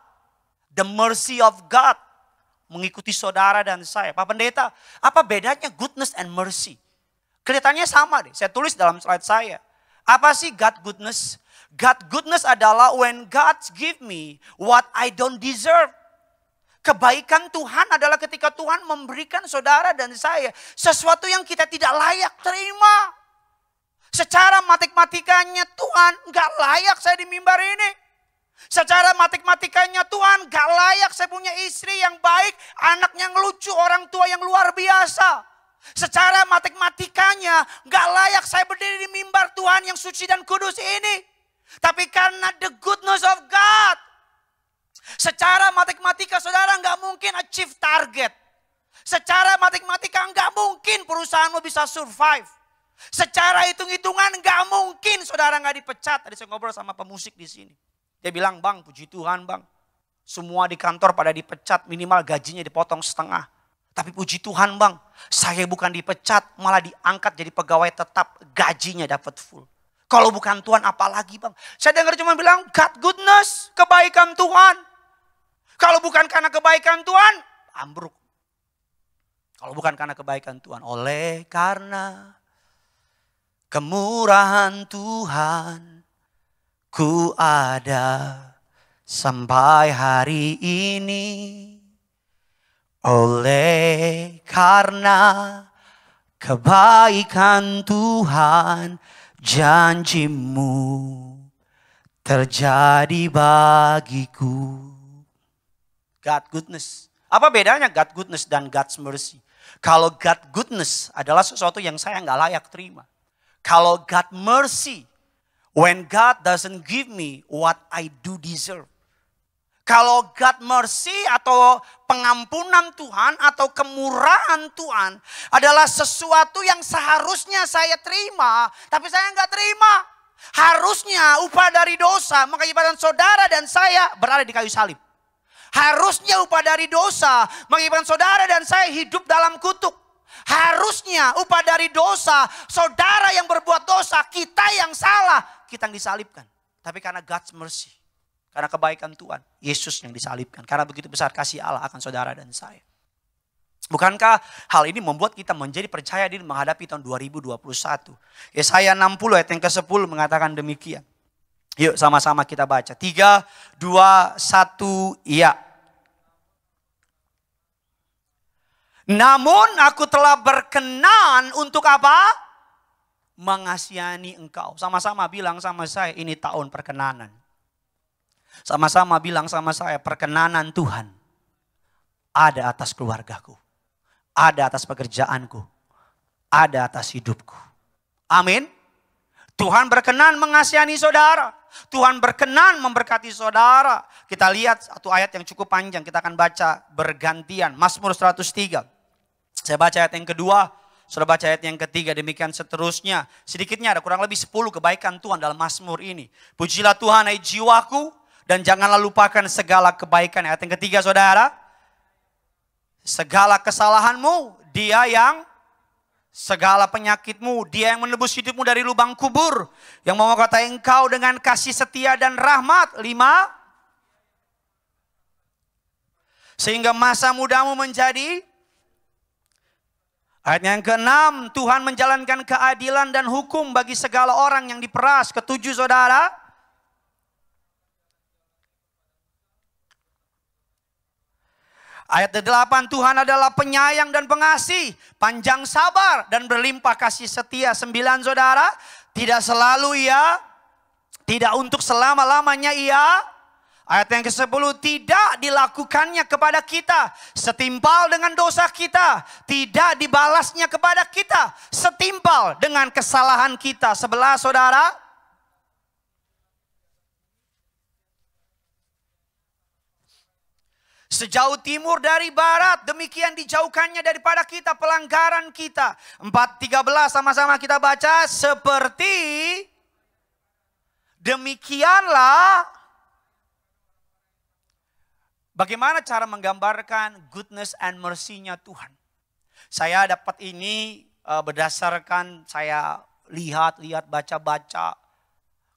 the mercy of God mengikuti saudara dan saya. Pak Pendeta, apa bedanya goodness and mercy? Kelihatannya sama deh, saya tulis dalam slide saya. Apa sih God goodness? God goodness adalah when God give me what I don't deserve. Kebaikan Tuhan adalah ketika Tuhan memberikan saudara dan saya sesuatu yang kita tidak layak terima. Secara matematikanya Tuhan gak layak saya di mimbar ini. Secara matematikanya Tuhan gak layak saya punya istri yang baik, anak yang lucu, orang tua yang luar biasa. Secara matematikanya gak layak saya berdiri di mimbar Tuhan yang suci dan kudus ini. Tapi karena the goodness of God. Secara matematika saudara nggak mungkin achieve target. Secara matematika nggak mungkin perusahaanmu bisa survive. Secara hitung-hitungan nggak mungkin saudara nggak dipecat. Tadi saya ngobrol sama pemusik di sini. Dia bilang, bang, puji Tuhan bang. Semua di kantor pada dipecat, minimal gajinya dipotong setengah. Tapi puji Tuhan bang, saya bukan dipecat, malah diangkat jadi pegawai tetap, gajinya dapat full. Kalau bukan Tuhan apalagi bang. Saya dengar cuma bilang, God goodness, kebaikan Tuhan. Kalau bukan karena kebaikan Tuhan, ambruk. Kalau bukan karena kebaikan Tuhan, oleh karena kemurahan Tuhan, ku ada sampai hari ini. Oleh karena kebaikan Tuhan, janjimu terjadi bagiku. God goodness. Apa bedanya God goodness dan God's mercy? Kalau God goodness adalah sesuatu yang saya nggak layak terima. Kalau God mercy, when God doesn't give me what I do deserve. Kalau God mercy atau pengampunan Tuhan atau kemurahan Tuhan adalah sesuatu yang seharusnya saya terima, tapi saya nggak terima. Harusnya upah dari dosa mengakibatkan saudara dan saya berada di kayu salib. Harusnya upah dari dosa mengakibatkan saudara dan saya hidup dalam kutuk. Harusnya upah dari dosa, saudara yang berbuat dosa, kita yang salah, kita yang disalibkan. Tapi karena God's mercy, karena kebaikan Tuhan, Yesus yang disalibkan. Karena begitu besar kasih Allah akan saudara dan saya. Bukankah hal ini membuat kita menjadi percaya diri menghadapi tahun 2021? Yesaya 60 ayat yang ke-10 mengatakan demikian. Yuk sama-sama kita baca. 3, 2, 1, iya. Namun aku telah berkenan untuk apa? Mengasihani engkau. Sama-sama bilang sama saya, ini tahun perkenanan. Sama-sama bilang sama saya, perkenanan Tuhan ada atas keluargaku. Ada atas pekerjaanku. Ada atas hidupku. Amin. Tuhan berkenan mengasihani saudara. Tuhan berkenan memberkati saudara. Kita lihat satu ayat yang cukup panjang. Kita akan baca bergantian. Mazmur 103. Saya baca ayat yang kedua. Sudah baca ayat yang ketiga. Demikian seterusnya. Sedikitnya ada kurang lebih 10 kebaikan Tuhan dalam Mazmur ini. Pujilah Tuhan hai jiwaku. Dan janganlah lupakan segala kebaikan. Ayat yang ketiga saudara. Segala kesalahanmu dia yang, segala penyakitmu dia yang menebus hidupmu dari lubang kubur. Yang memangkotai engkau dengan kasih setia dan rahmat. 5. Sehingga masa mudamu menjadi. Ayat yang ke-6. Tuhan menjalankan keadilan dan hukum bagi segala orang yang diperas. Ke-7 saudara. Ayat ke-8, Tuhan adalah penyayang dan pengasih, panjang sabar dan berlimpah kasih setia. 9 saudara, tidak selalu ia, tidak untuk selama-lamanya ia. Ayat yang ke-10, tidak dilakukannya kepada kita setimpal dengan dosa kita. Tidak dibalasnya kepada kita setimpal dengan kesalahan kita. 11 saudara. Sejauh timur dari barat, demikian dijauhkannya daripada kita pelanggaran kita. 4:13 sama-sama kita baca. Seperti demikianlah. Bagaimana cara menggambarkan goodness and mercy-nya Tuhan? Saya dapat ini berdasarkan saya lihat, baca-baca.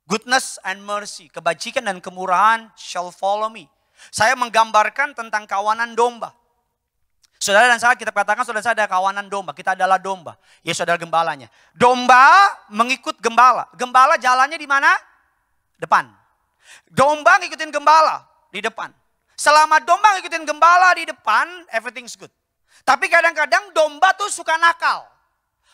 Goodness and mercy, kebajikan dan kemurahan shall follow me. Saya menggambarkan tentang kawanan domba. Saudara dan saya, kita katakan saudara saya ada kawanan domba. Kita adalah domba. Yesus adalah gembalanya. Domba mengikut gembala. Gembala jalannya di mana? Depan. Domba ngikutin gembala di depan. Selama domba ngikutin gembala di depan, everything's good. Tapi kadang-kadang domba tuh suka nakal.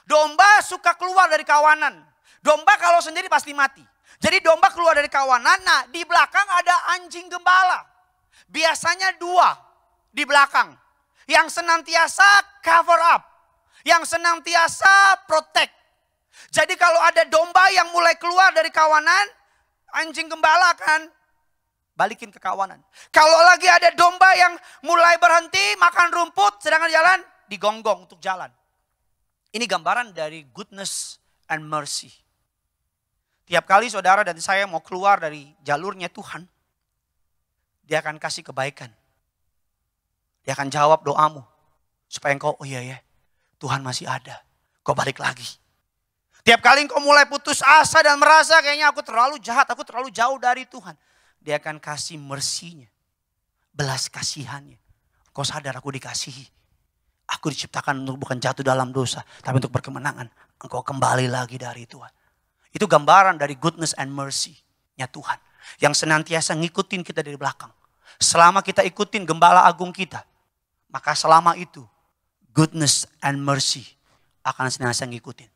Domba suka keluar dari kawanan. Domba kalau sendiri pasti mati. Jadi domba keluar dari kawanan, nah di belakang ada anjing gembala. Biasanya 2 di belakang. Yang senantiasa cover up. Yang senantiasa protect. Jadi kalau ada domba yang mulai keluar dari kawanan, anjing gembala akan balikin ke kawanan. Kalau lagi ada domba yang mulai berhenti makan rumput sedangkan jalan, digonggong untuk jalan. Ini gambaran dari goodness and mercy. Tiap kali saudara dan saya mau keluar dari jalurnya Tuhan, dia akan kasih kebaikan. Dia akan jawab doamu. Supaya engkau, oh iya ya, Tuhan masih ada. Kau balik lagi. Tiap kali engkau mulai putus asa dan merasa kayaknya aku terlalu jahat, aku terlalu jauh dari Tuhan. Dia akan kasih mercy-Nya, belas kasihannya. Kau sadar aku dikasihi. Aku diciptakan untuk bukan jatuh dalam dosa, tapi untuk berkemenangan. Engkau kembali lagi dari Tuhan. Itu gambaran dari goodness and mercy-Nya Tuhan. Yang senantiasa ngikutin kita dari belakang. Selama kita ikutin gembala agung kita, maka selama itu goodness and mercy akan senantiasa ngikutin.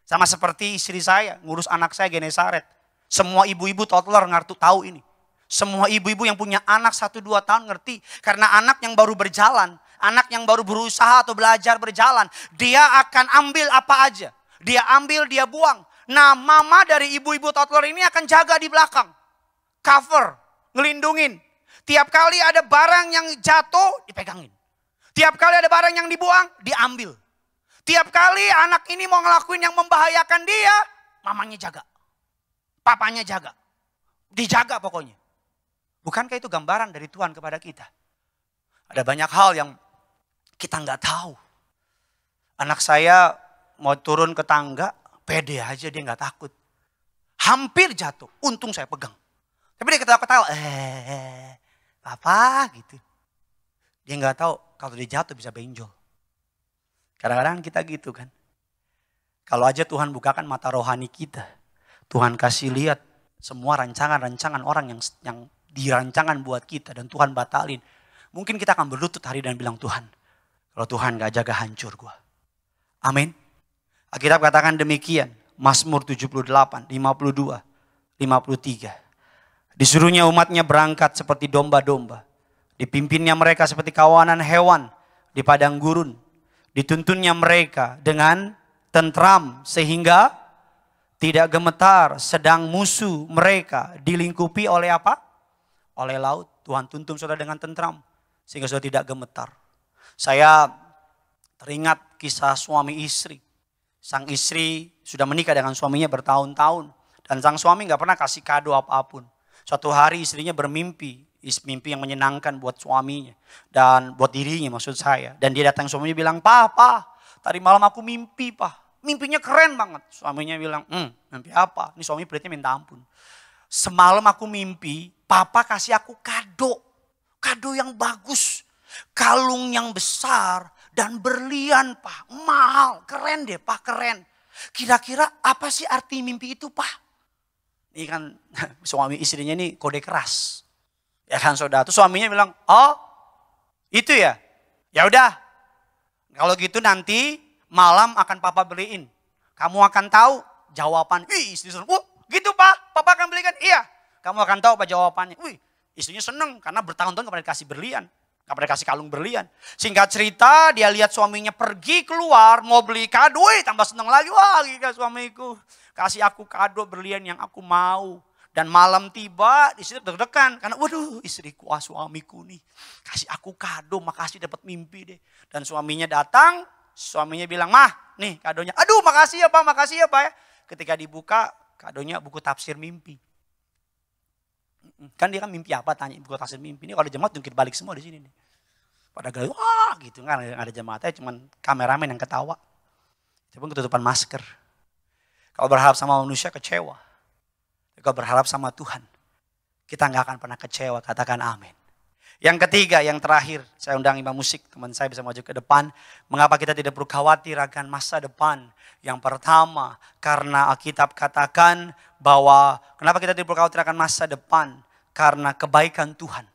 Sama seperti istri saya, ngurus anak saya Genesaret. Semua ibu-ibu toddler ngerti tahu ini. Semua ibu-ibu yang punya anak 1-2 tahun ngerti. Karena anak yang baru berjalan, anak yang baru berusaha atau belajar berjalan, dia akan ambil apa aja. Dia ambil, dia buang. Nah, mama dari ibu-ibu toddler ini akan jaga di belakang. Cover, ngelindungin. Tiap kali ada barang yang jatuh, dipegangin. Tiap kali ada barang yang dibuang, diambil. Tiap kali anak ini mau ngelakuin yang membahayakan dia, mamanya jaga. Papanya jaga. Dijaga pokoknya. Bukankah itu gambaran dari Tuhan kepada kita? Ada banyak hal yang kita nggak tahu. Anak saya mau turun ke tangga, pede aja dia nggak takut. Hampir jatuh, untung saya pegang. Tapi dia ketawa-ketawa, papa gitu. Dia nggak tahu kalau dia jatuh bisa benjol. Kadang-kadang kita gitu kan. Kalau aja Tuhan bukakan mata rohani kita. Tuhan kasih lihat semua rancangan-rancangan orang yang dirancangkan buat kita. Dan Tuhan batalin. Mungkin kita akan berlutut hari dan bilang, Tuhan, kalau Tuhan gak jaga hancur gua. Amin. Alkitab katakan demikian. Mazmur 78, 52, 53. Disuruhnya umatnya berangkat seperti domba-domba. Dipimpinnya mereka seperti kawanan hewan di padang gurun. Dituntunnya mereka dengan tentram sehingga tidak gemetar. Sedang musuh mereka dilingkupi oleh apa? Oleh laut. Tuhan tuntun saudara dengan tentram sehingga saudara tidak gemetar. Saya teringat kisah suami istri. Sang istri sudah menikah dengan suaminya bertahun-tahun. Dan sang suami gak pernah kasih kado apapun. Suatu hari istrinya bermimpi. Mimpi yang menyenangkan buat suaminya. Dan buat dirinya maksud saya. Dan dia datang suaminya bilang, Pa, tadi malam aku mimpi, Pa. Mimpinya keren banget. Suaminya bilang, mimpi apa? Ini suami beritnya minta ampun. Semalam aku mimpi, Papa kasih aku kado. Kado yang bagus. Kalung yang besar dan berlian, Pak. Mahal, keren deh, Pak, keren. Kira-kira apa sih arti mimpi itu, Pak? Ini kan suami istrinya ini kode keras. Ya kan saudara, terus suaminya bilang, oh itu ya, ya udah. Kalau gitu nanti malam akan papa beliin. Kamu akan tahu jawaban. Wih, istri senang. Gitu Pak, papa akan belikan. Iya, kamu akan tahu apa jawabannya. Wih, istrinya senang karena bertahun-tahun gak pernah dikasih berlian. Gak pernah dikasih kalung berlian. Singkat cerita dia lihat suaminya pergi keluar mau beli kado. Wih, tambah senang lagi. Wah, gila suamiku. Kasih aku kado berlian yang aku mau. Dan malam tiba, di situ deg-degan. Karena waduh istriku, suamiku nih. Kasih aku kado, makasih dapat mimpi deh. Dan suaminya datang, suaminya bilang, Mah nih kadonya. Aduh makasih ya Pak ya. Ketika dibuka, kadonya buku tafsir mimpi. Kan dia kan mimpi apa tanya, buku tafsir mimpi. Ini kalau jemaat jungkir balik semua di sini nih. Pada gaya, wah gitu kan ada jemaatnya cuman kameramen yang ketawa. Itu pun ketutupan masker. Kalau berharap sama manusia kecewa. Kalau berharap sama Tuhan, kita nggak akan pernah kecewa, katakan amin. Yang ketiga, yang terakhir, saya undang imam musik, teman saya bisa maju ke depan. Mengapa kita tidak perlu khawatir akan masa depan? Yang pertama, karena Alkitab katakan bahwa kenapa kita tidak perlu khawatir akan masa depan? Karena kebaikan Tuhan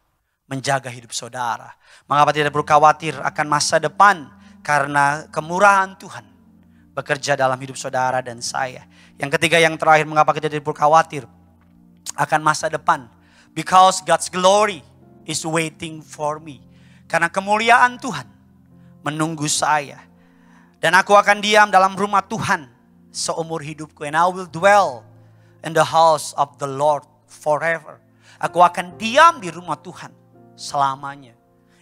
menjaga hidup saudara. Mengapa tidak perlu khawatir akan masa depan? Karena kemurahan Tuhan bekerja dalam hidup saudara dan saya. Yang ketiga, yang terakhir, mengapa kita tidak perlu khawatir akan masa depan? Because God's glory is waiting for me. Karena kemuliaan Tuhan menunggu saya. Dan aku akan diam dalam rumah Tuhan seumur hidupku. And I will dwell in the house of the Lord forever. Aku akan diam di rumah Tuhan selamanya.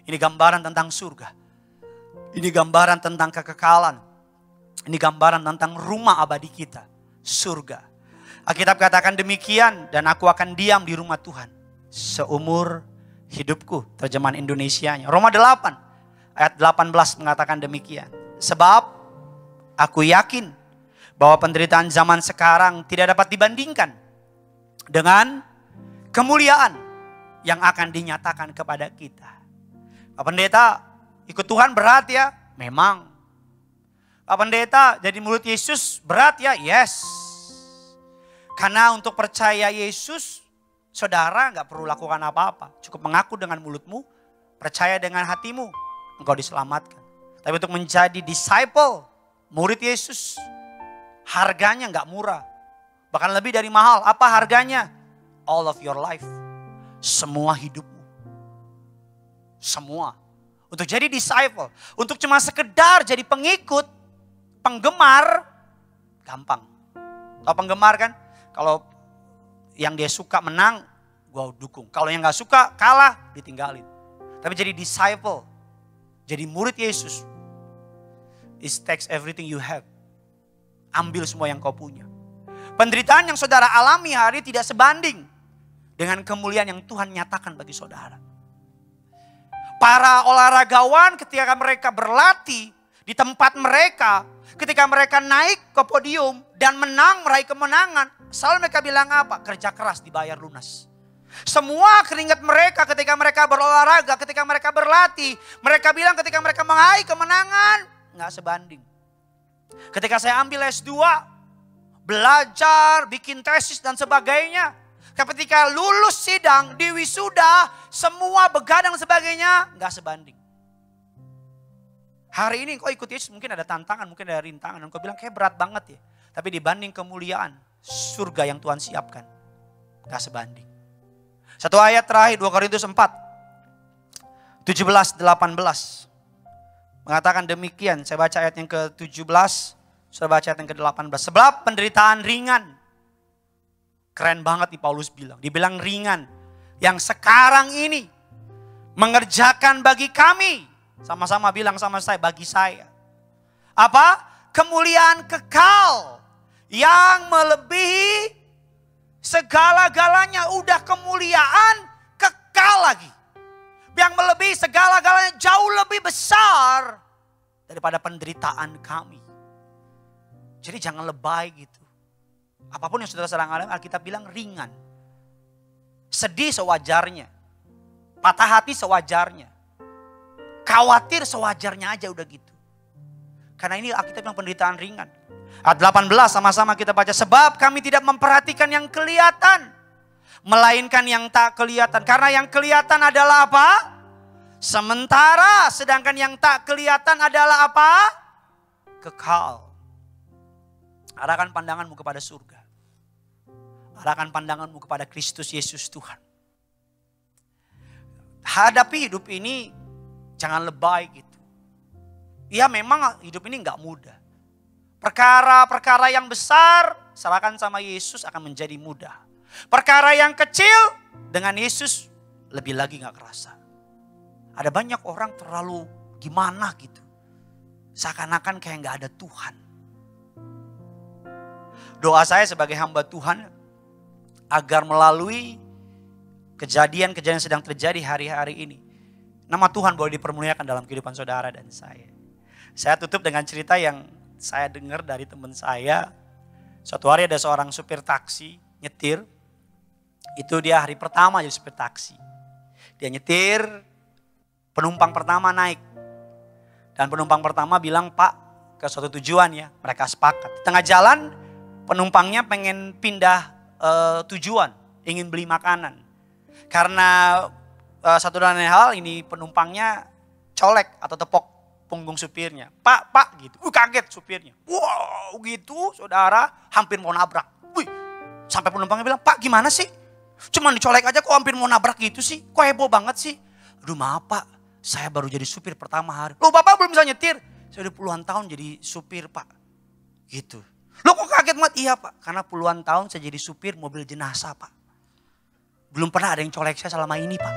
Ini gambaran tentang surga. Ini gambaran tentang kekekalan. Ini gambaran tentang rumah abadi kita. Surga. Alkitab katakan demikian. Dan aku akan diam di rumah Tuhan seumur hidupku, terjemahan Indonesianya. Roma 8 ayat 18 mengatakan demikian. Sebab aku yakin bahwa penderitaan zaman sekarang tidak dapat dibandingkan dengan kemuliaan yang akan dinyatakan kepada kita. Pak Pendeta, ikut Tuhan berat ya? Memang. Pak Pendeta, jadi murid Yesus berat ya? Yes. Karena untuk percaya Yesus, saudara gak perlu lakukan apa-apa. Cukup mengaku dengan mulutmu, percaya dengan hatimu, engkau diselamatkan. Tapi untuk menjadi disciple, murid Yesus, harganya gak murah. Bahkan lebih dari mahal. Apa harganya? All of your life. Semua hidupmu. Semua. Untuk jadi disciple, untuk cuma sekedar jadi pengikut, penggemar, gampang. Tahu penggemar kan? Kalau yang dia suka menang, gue dukung. Kalau yang gak suka kalah, ditinggalin. Tapi jadi disciple, jadi murid Yesus, it takes everything you have. Ambil semua yang kau punya. Penderitaan yang saudara alami hari tidak sebanding dengan kemuliaan yang Tuhan nyatakan bagi saudara. Para olahragawan ketika mereka berlatih di tempat mereka, ketika mereka naik ke podium dan menang, meraih kemenangan, selalu mereka bilang apa? Kerja keras dibayar lunas. Semua keringat mereka ketika mereka berolahraga, ketika mereka berlatih, mereka bilang ketika mereka meraih kemenangan, gak sebanding. Ketika saya ambil S2, belajar, bikin tesis dan sebagainya, ketika lulus sidang, di wisuda, semua begadang sebagainya, gak sebanding. Hari ini kau ikut Yesus mungkin ada tantangan, mungkin ada rintangan. Dan kau bilang kayak berat banget ya. Tapi dibanding kemuliaan surga yang Tuhan siapkan, gak sebanding. Satu ayat terakhir 2 Korintus 4, 17-18. Mengatakan demikian, saya baca ayat yang ke-17, saya baca ayat yang ke-18. Sebab penderitaan ringan. Keren banget nih Paulus bilang. Dibilang ringan. Yang sekarang ini mengerjakan bagi kami. Sama-sama bilang sama saya, bagi saya. Apa? Kemuliaan kekal. Yang melebihi segala-galanya. Udah kemuliaan kekal lagi. Yang melebihi segala-galanya jauh lebih besar daripada penderitaan kami. Jadi jangan lebay gitu. Apapun yang saudara sedang alami, Alkitab bilang ringan. Sedih sewajarnya. Patah hati sewajarnya. Khawatir sewajarnya aja udah gitu. Karena ini Alkitab bilang penderitaan ringan. Ayat 18 sama-sama kita baca. Sebab kami tidak memperhatikan yang kelihatan. Melainkan yang tak kelihatan. Karena yang kelihatan adalah apa? Sementara sedangkan yang tak kelihatan adalah apa? Kekal. Arahkan pandanganmu kepada surga. Arahkan pandanganmu kepada Kristus Yesus Tuhan. Hadapi hidup ini jangan lebay gitu. Ya memang hidup ini gak mudah. Perkara-perkara yang besar serahkan sama Yesus akan menjadi mudah. Perkara yang kecil dengan Yesus lebih lagi gak kerasa. Ada banyak orang terlalu gimana gitu. Seakan-akan kayak gak ada Tuhan. Doa saya sebagai hamba Tuhan agar melalui kejadian-kejadian yang sedang terjadi hari-hari ini, nama Tuhan boleh dipermuliakan dalam kehidupan saudara dan saya. Saya tutup dengan cerita yang saya dengar dari teman saya. Suatu hari ada seorang supir taksi nyetir. Itu dia hari pertama jadi supir taksi. Dia nyetir, penumpang pertama naik. Dan penumpang pertama bilang, Pak, ke suatu tujuan ya. Mereka sepakat. Di tengah jalan, penumpangnya pengen pindah tujuan, ingin beli makanan. Karena satu dan lain hal, ini penumpangnya colek atau tepok punggung supirnya. Pak gitu. Kaget supirnya. Wow gitu saudara, hampir mau nabrak. Wih, sampai penumpangnya bilang, Pak gimana sih? Cuman dicolek aja kok hampir mau nabrak gitu sih. Kok heboh banget sih? Aduh maaf Pak, saya baru jadi supir pertama hari. Loh Bapak belum bisa nyetir? Saya udah puluhan tahun jadi supir Pak. Gitu. Loh kok kaget banget? Iya Pak, karena puluhan tahun saya jadi supir mobil jenazah Pak. Belum pernah ada yang colek saya selama ini Pak.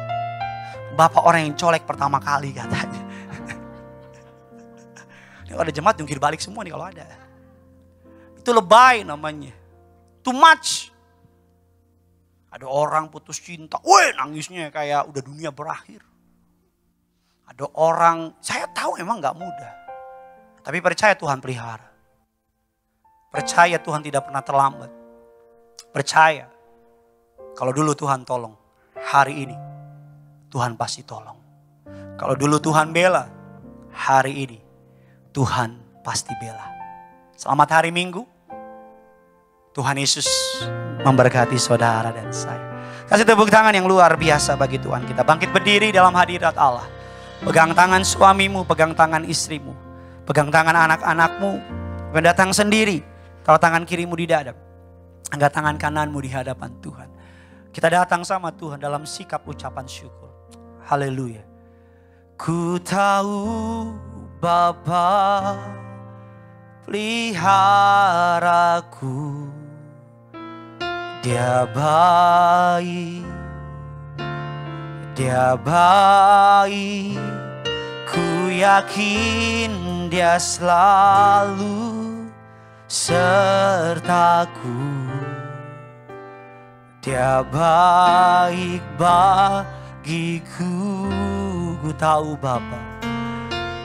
Bapak orang yang colek pertama kali katanya. Kalau ada jemaat jungkir balik semua nih kalau ada. Itu lebay namanya. Too much. Ada orang putus cinta. Wih nangisnya kayak udah dunia berakhir. Ada orang, saya tahu emang gak mudah. Tapi percaya Tuhan pelihara. Percaya Tuhan tidak pernah terlambat. Percaya. Kalau dulu Tuhan tolong. Hari ini Tuhan pasti tolong. Kalau dulu Tuhan bela. Hari ini Tuhan pasti bela. Selamat hari Minggu. Tuhan Yesus memberkati saudara dan saya. Kasih tepuk tangan yang luar biasa bagi Tuhan kita. Bangkit berdiri dalam hadirat Allah. Pegang tangan suamimu, pegang tangan istrimu. Pegang tangan anak-anakmu. Datang sendiri. Kalau tangan kirimu di dada. Angkat tangan kananmu di hadapan Tuhan. Kita datang sama Tuhan dalam sikap ucapan syukur. Haleluya. Ku tahu Bapa peliharaku. Dia baik, Dia baik. Ku yakin Dia selalu sertaku. Dia baik bagiku. Ku tahu Bapa,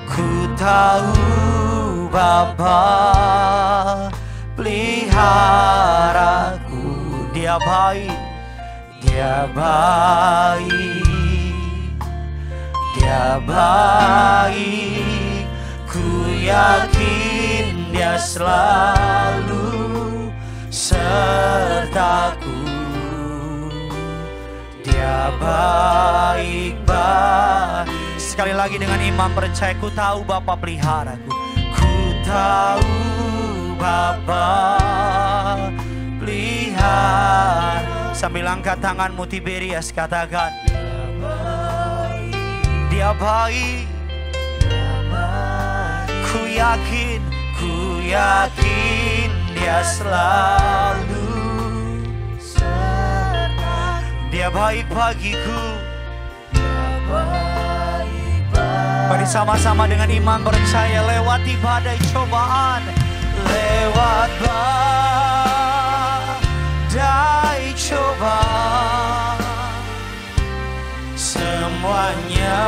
ku tahu Bapa peliharaku. Dia baik, Dia baik, Dia baik. Ku yakin Dia selalu sertaku. Dia baik. Sekali lagi dengan iman percaya, ku tahu Bapa peliharaku. Ku tahu Bapa pelihara. Sambil angkat tanganmu Tiberias katakan, Dia baik. Ku yakin Dia selalu. Dia baik bagiku. Mari sama-sama dengan iman percaya lewati badai cobaan. Lewat badai cobaan. Semuanya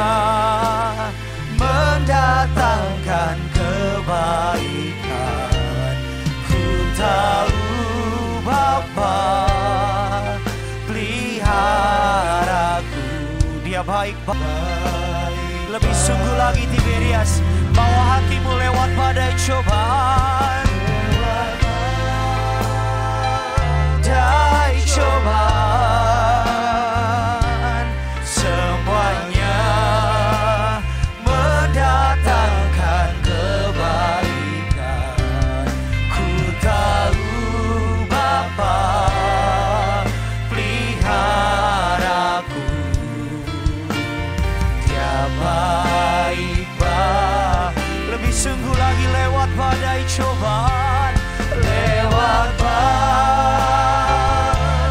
mendatangkan kebaikan. Ku tahu Bapa peliharaku. Dia baik. Lebih sungguh lagi Tiberias, bawa hatimu lewat badai cobaan. Badai cobaan. Semuanya mendatangkan kebaikan. Ku tahu Bapa peliharaku. Dia baik. Lebih sungguh lagi lewat badai cobaan. Lewat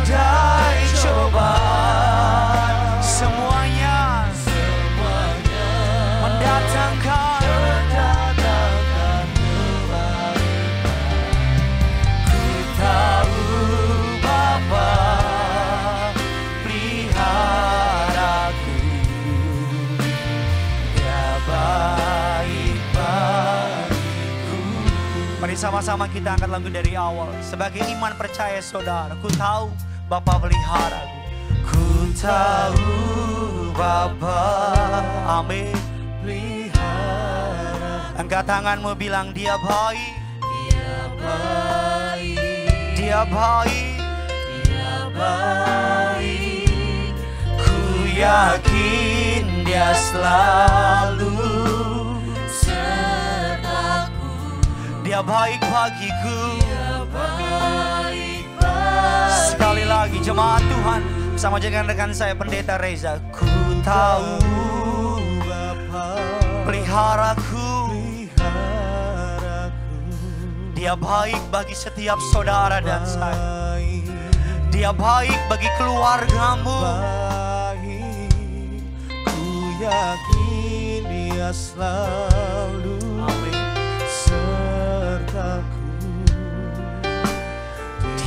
badai cobaan. Semuanya mendatangkan kebaikan. Ku tahu Bapa peliharaku. Dia baik bagiku. Mari sama-sama kita angkat lagu dari awal. Sebagai iman percaya saudara, ku tahu Bapa peliharaku. Ku tahu Bapa. Amin. Angkat tanganmu, bilang dia baik. Dia baik. Dia baik. Dia baik. Ku yakin dia selalu sertaku. Dia baik bagiku. Dia baik bagiku. Sekali lagi jemaat Tuhan, bersama dengan rekan saya Pendeta Reza. Ku tahu Bapa peliharaku. Dia baik bagi setiap saudara dan saya. Dia baik bagi keluargamu. Ku yakin dia selalu sertaku.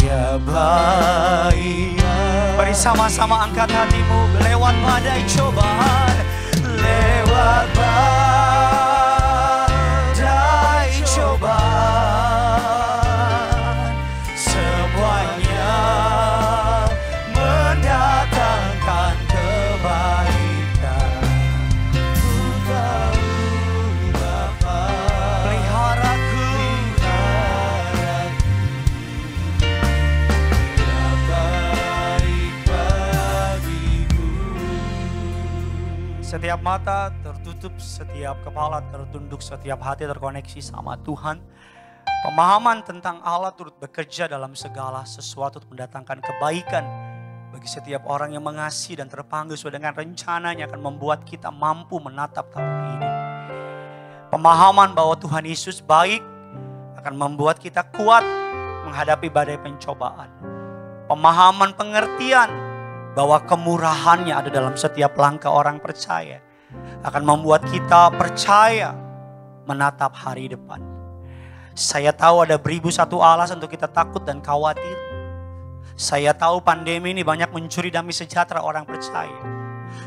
Dia baik. Mari sama-sama angkat hatimu lewat badai cobaan. Lewat badai cobaan. Setiap mata tertutup, setiap kepala tertunduk, setiap hati terkoneksi sama Tuhan. Pemahaman tentang Allah turut bekerja dalam segala sesuatu untuk mendatangkan kebaikan bagi setiap orang yang mengasihi dan terpanggil sesuai dengan rencananya akan membuat kita mampu menatap tahun ini. Pemahaman bahwa Tuhan Yesus baik akan membuat kita kuat menghadapi badai pencobaan. Pemahaman pengertian bahwa kemurahannya ada dalam setiap langkah orang percaya akan membuat kita percaya menatap hari depan. Saya tahu ada beribu satu alasan untuk kita takut dan khawatir. Saya tahu pandemi ini banyak mencuri damai sejahtera orang percaya.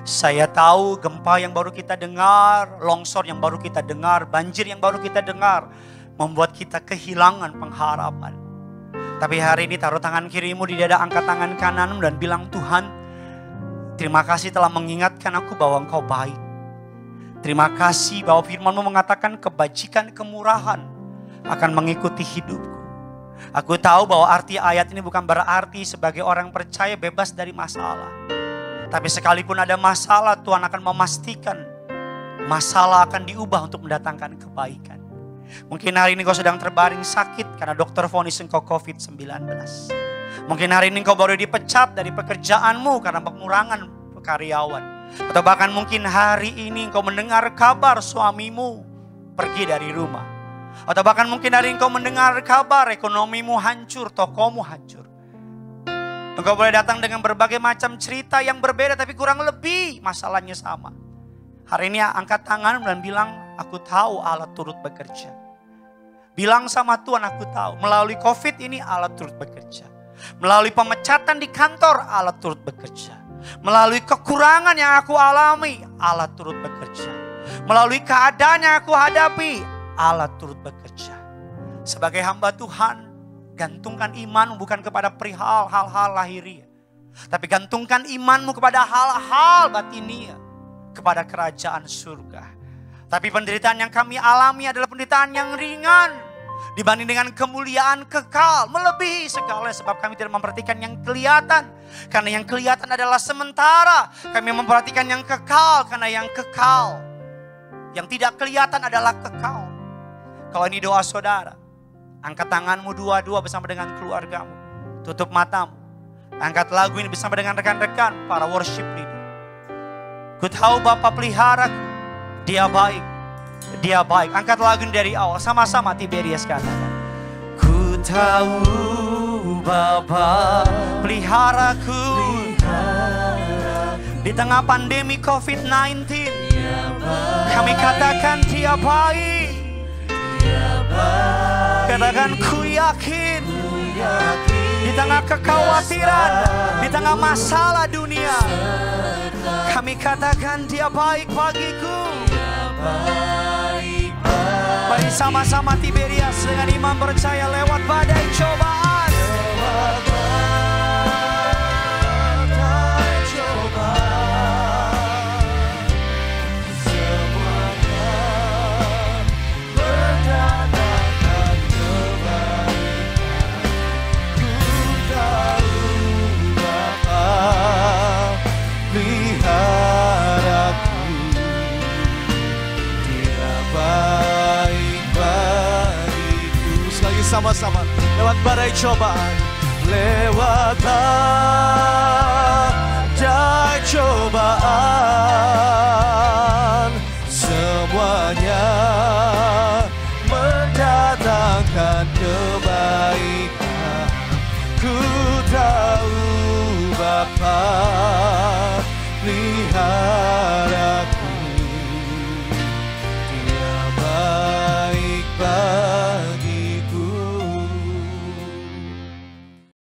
Saya tahu gempa yang baru kita dengar, longsor yang baru kita dengar, banjir yang baru kita dengar membuat kita kehilangan pengharapan. Tapi hari ini taruh tangan kirimu di dada, angkat tangan kananmu dan bilang, Tuhan, terima kasih telah mengingatkan aku bahwa Engkau baik. Terima kasih bahwa firman-Mu mengatakan kebajikan, kemurahan akan mengikuti hidupku. Aku tahu bahwa arti ayat ini bukan berarti sebagai orang percaya bebas dari masalah. Tapi sekalipun ada masalah, Tuhan akan memastikan masalah akan diubah untuk mendatangkan kebaikan. Mungkin hari ini kau sedang terbaring sakit karena dokter vonis engkau COVID-19. Mungkin hari ini engkau baru dipecat dari pekerjaanmu karena pengurangan karyawan. Atau bahkan mungkin hari ini engkau mendengar kabar suamimu pergi dari rumah. Atau bahkan mungkin hari ini engkau mendengar kabar ekonomimu hancur, tokomu hancur. Engkau boleh datang dengan berbagai macam cerita yang berbeda tapi kurang lebih masalahnya sama. Hari ini angkat tangan dan bilang, aku tahu Allah turut bekerja. Bilang sama Tuhan, aku tahu melalui COVID ini Allah turut bekerja. Melalui pemecatan di kantor Allah turut bekerja. Melalui kekurangan yang aku alami Allah turut bekerja. Melalui keadaan yang aku hadapi Allah turut bekerja. Sebagai hamba Tuhan, gantungkan imanmu bukan kepada perihal hal-hal lahiriah, tapi gantungkan imanmu kepada hal-hal batinia, kepada kerajaan surga. Tapi penderitaan yang kami alami adalah penderitaan yang ringan dibanding dengan kemuliaan kekal, melebihi segalanya, sebab kami tidak memperhatikan yang kelihatan, karena yang kelihatan adalah sementara. Kami memperhatikan yang kekal, karena yang kekal, yang tidak kelihatan adalah kekal. Kalau ini doa saudara, angkat tanganmu dua-dua bersama dengan keluargamu, tutup matamu, angkat lagu ini bersama dengan rekan-rekan para worship leader. Ku tahu Bapa peliharaku, Dia baik, Dia baik. Angkat lagu dari awal, sama-sama Tiberias katakan. Ku tahu Bapa peliharaku, di tengah pandemi COVID-19. Kami katakan Dia baik. Katakan ku yakin. Di tengah kekhawatiran, di tengah masalah dunia, kami katakan Dia baik bagiku. Mari sama-sama Tiberias dengan iman percaya lewat badai cobaan. Lewat badai cobaan, bersama-sama. Lewat badai cobaan, lewat badai cobaan, semuanya mendatangkan kebaikan. Ku tahu Bapa lihat